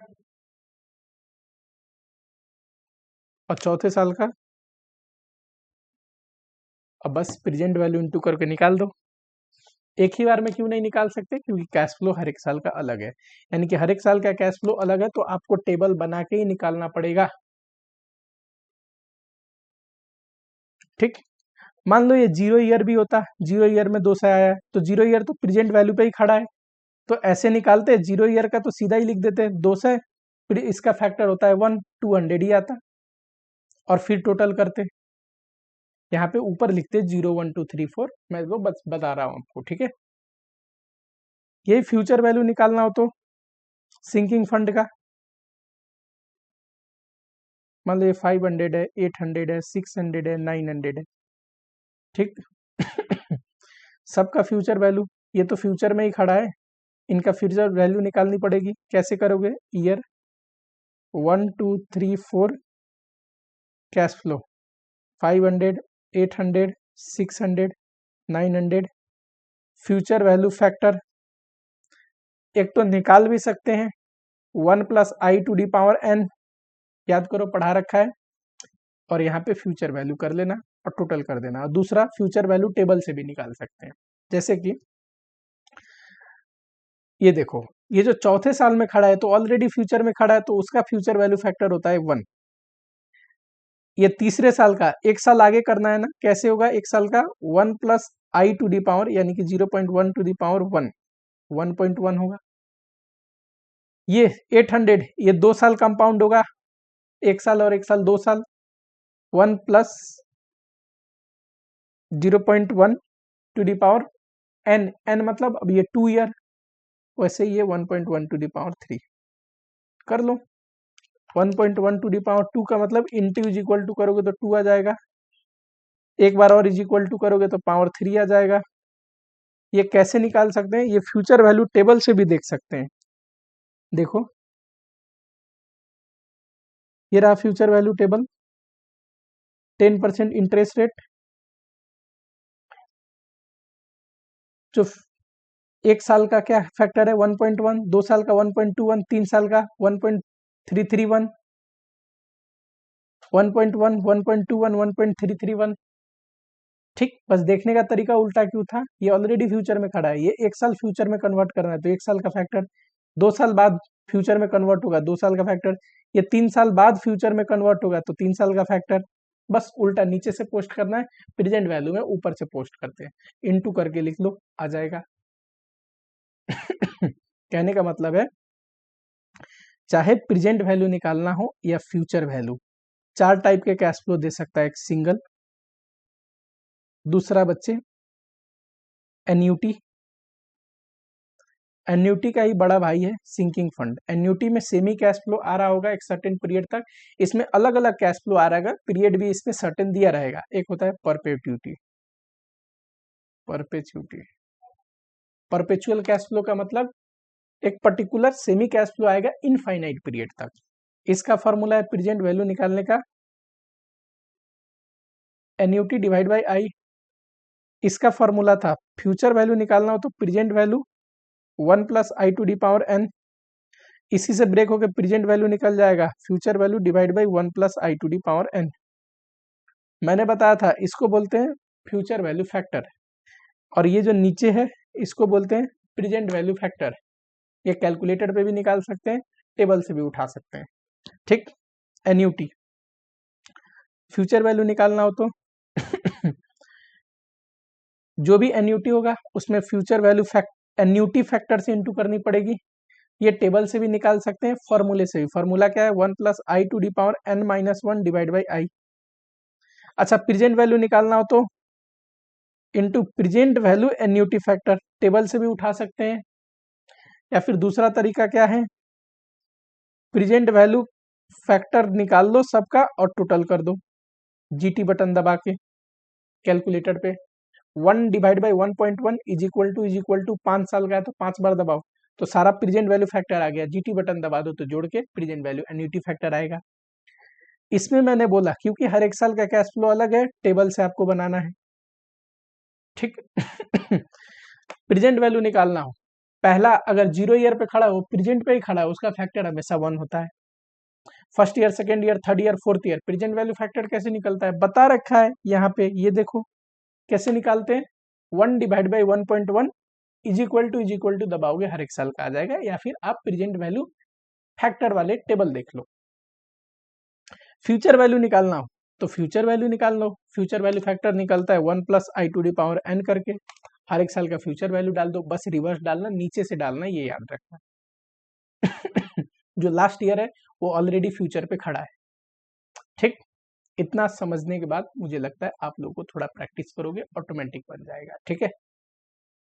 और चौथे साल का, अब बस प्रेजेंट वैल्यू इनटू करके निकाल दो, एक ही बार में क्यों नहीं निकाल सकते? क्योंकि कैश फ्लो हर एक साल का अलग है, यानी कि हर एक साल का कैश फ्लो अलग है, तो आपको टेबल बना के ही निकालना पड़ेगा। ठीक, मान लो ये 0 ईयर भी होता, 0 ईयर में 200 आया है, तो 0 ईयर तो प्रेजेंट वैल्यू पे ही खड़ा है, तो ऐसे निकालते 0 ईयर का तो सीधा ही लिख देते 200, फिर इसका फैक्टर होता है 1, 200 ही आता, और फिर टोटल करते, यहाँ पे ऊपर लिखते 0 1 2 3 4, मैं वो बस बता रहा हूँ आपको। ठीक है, यही फ्यूचर वैल्यू निकालना हो तो सिंकिंग फंड का, मान लो ये 500 है, 800 है, 600 है, 900 है। ठीक सबका फ्यूचर वैल्यू, ये तो फ्यूचर में ही खड़ा है, इनका फ्यूचर वैल्यू निकालनी पड़ेगी। कैसे करोगे? Year 1 2 3 4 cash flow 500 800 600 900 future value factor, एक तो निकाल भी सकते हैं 1 plus I to the power n, याद करो पढ़ा रखा है, और यहाँ पे फ्यूचर वैल्यू कर लेना और टोटल कर देना। और दूसरा फ्यूचर वैल्यू टेबल से भी निकाल सकते हैं, जैसे कि ये देखो, ये जो चौथे साल में खड़ा है तो ऑलरेडी फ्यूचर में खड़ा है, तो उसका फ्यूचर वैल्यू फैक्टर होता है 1। ये तीसरे साल का, एक साल आगे करना है ना, कैसे होगा? एक साल का 1 plus I to the power, यानी कि 0.1 टू दी पावर 1, 1.1 होगा। ये 800, ये 2 साल कंपाउंड होगा, एक साल और एक साल, 2 साल, 1 plus 0.1 to the power n, n मतलब अब ये 2 ईयर, वैसे ये 1.1 टू दी पावर 3 कर लो। 1.1 टू दी पावर 2 का मतलब इंटू इज इक्वल टू करोगे तो 2 आ जाएगा, एक बार और इज इक्वल टू करोगे तो पावर 3 आ जाएगा। ये कैसे निकाल सकते हैं? ये फ्यूचर वैल्यू टेबल से भी देख सकते हैं। देखो, ये रहा future value table, 10% interest rate, जो एक साल का क्या फैक्टर है 1.1, 2 साल का 1.21, 3 साल का 1.331, 1.1, 1.21, 1.331। ठीक, बस देखने का तरीका उल्टा क्यों था? ये ऑलरेडी फ्यूचर में खड़ा है, ये एक साल फ्यूचर में कन्वर्ट करना है तो एक साल का फैक्टर, 2 साल बाद फ्यूचर में कन्वर्ट होगा 2 साल का फैक्टर, ये 3 साल बाद फ्यूचर में कन्वर्ट होगा तो 3 साल का फैक्टर। बस उल्टा नीचे से पोस्ट करना है, प्रेजेंट वैल्यू में ऊपर से पोस्ट करते हैं, इनटू करके लिख लो, आ जाएगा। कहने का मतलब है, चाहे प्रेजेंट वैल्यू निकालना हो या फ्यूचर वैल्यू, 4 टाइप के कैश फ्लो दे सकता है। एक सिंगल, दूसरा बच्चे एन्यूटी, एन्यूटी का ही बड़ा भाई है सिंकिंग फंड। एन्यूटी में सेमी कैश फ्लो आ रहा होगा एक सर्टेन पीरियड तक, इसमें अलग अलग कैश फ्लो आ रहेगा, पीरियड भी इसमें सर्टेन दिया रहेगा। एक होता है perpetuity, perpetuity perpetual cash flow का मतलब एक पर्टिकुलर सेमी कैश फ्लो आएगा इनफाइनाइट पीरियड तक। इसका फॉर्मूला है प्रेजेंट वैल्यू निकालने का, एन्यूटी डिवाइड बाई आई। इसका फॉर्मूला था फ्यूचर वैल्यू निकालना हो तो present value 1 plus I to the power N, इसी से ब्रेक होकर प्रेजेंट वैल्यू निकल जाएगा future value divide by 1 plus I to the power n. मैंने बताया था इसको बोलते हैं फ्यूचर वैल्यू फैक्टर, और ये जो नीचे है इसको बोलते हैं प्रेजेंट वैल्यू फैक्टर। ये कैलकुलेटर पे भी निकाल सकते हैं, टेबल से भी उठा सकते हैं। ठीक, एन्यूटी, फ्यूचर वैल्यू निकालना हो तो जो भी एन्यूटी होगा उसमें फ्यूचर वैल्यू एन्यूटी फैक्टर से इंटू करनी पड़ेगी। ये टेबल से भी निकाल सकते हैं, फॉर्मूले से भी। फॉर्मूला क्या है? 1 plus I to the power N minus 1 divide by आई। अच्छा, प्रेजेंट वैल्यू निकालना हो तो into present value annuity factor, table से भी उठा सकते हैं। या फिर दूसरा तरीका क्या है? प्रेजेंट वैल्यू फैक्टर निकाल लो सबका और टोटल कर दो, जीटी बटन दबा के कैलकुलेटर पे। 1 divide by 1.1 is equal to 5 साल का है तो 5 बार दबाओ तो सारा प्रेजेंट वैल्यू फैक्टर आ गया। जीटी बटन दबा दो तो जोड़ के प्रेजेंट वैल्यू एन्यूटी फैक्टर आएगा। इसमें मैंने बोला क्योंकि हर एक साल का कैश फ्लो अलग है, टेबल से आपको बनाना है। ठीक प्रेजेंट वैल्यू निकालना हो, पहला अगर 0 ईयर पे खड़ा हो, प्रेजेंट पे ही खड़ा है, उसका फैक्टर हमेशा 1 होता है। First year, second year, third year, fourth year, present value factor कैसे निकलता है बता रखा है यहाँ पे, ये देखो कैसे निकालते हैं। 1 divide by 1.1 is equal to दबाओगे हर एक साल का आ जाएगा, या फिर आप प्रेजेंट वैल्यू फैक्टर वाले टेबल देख लो। फ्यूचर वैल्यू निकालना हो तो फ्यूचर वैल्यू निकाल लो, फ्यूचर वैल्यू फैक्टर निकलता है 1 plus I to the power n करके, हर एक साल का फ्यूचर वैल्यू डाल दो, बस रिवर्स डालना, नीचे से डालना, ये याद रखना। जो लास्ट ईयर है वो ऑलरेडी फ्यूचर पे खड़ा है, ठीक। इतना समझने के बाद मुझे लगता है आप लोगों को थोड़ा प्रैक्टिस करोगे ऑटोमेटिक बन जाएगा, ठीक है।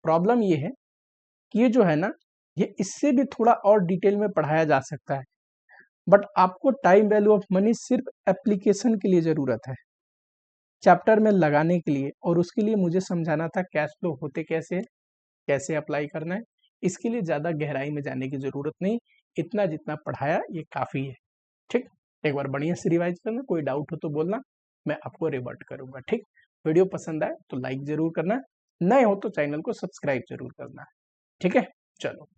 प्रॉब्लम ये है कि ये जो है ना, ये इससे भी थोड़ा और डिटेल में पढ़ाया जा सकता है, बट आपको टाइम वैल्यू ऑफ मनी सिर्फ एप्लीकेशन के लिए ज़रूरत है, चैप्टर में लगाने के लिए, और उसके लिए मुझे समझाना था कैश फ्लो होते कैसे है, कैसे अप्लाई करना है। इसके लिए ज़्यादा गहराई में जाने की ज़रूरत नहीं, इतना जितना पढ़ाया ये काफ़ी है, ठीक। एक बार बढ़िया से रिवाइज करना, कोई डाउट हो तो बोलना, मैं आपको रिवर्ट करूँगा, ठीक। वीडियो पसंद आए तो लाइक ज़रूर करना, नए हो तो चैनल को सब्सक्राइब जरूर करना, ठीक है। चलो।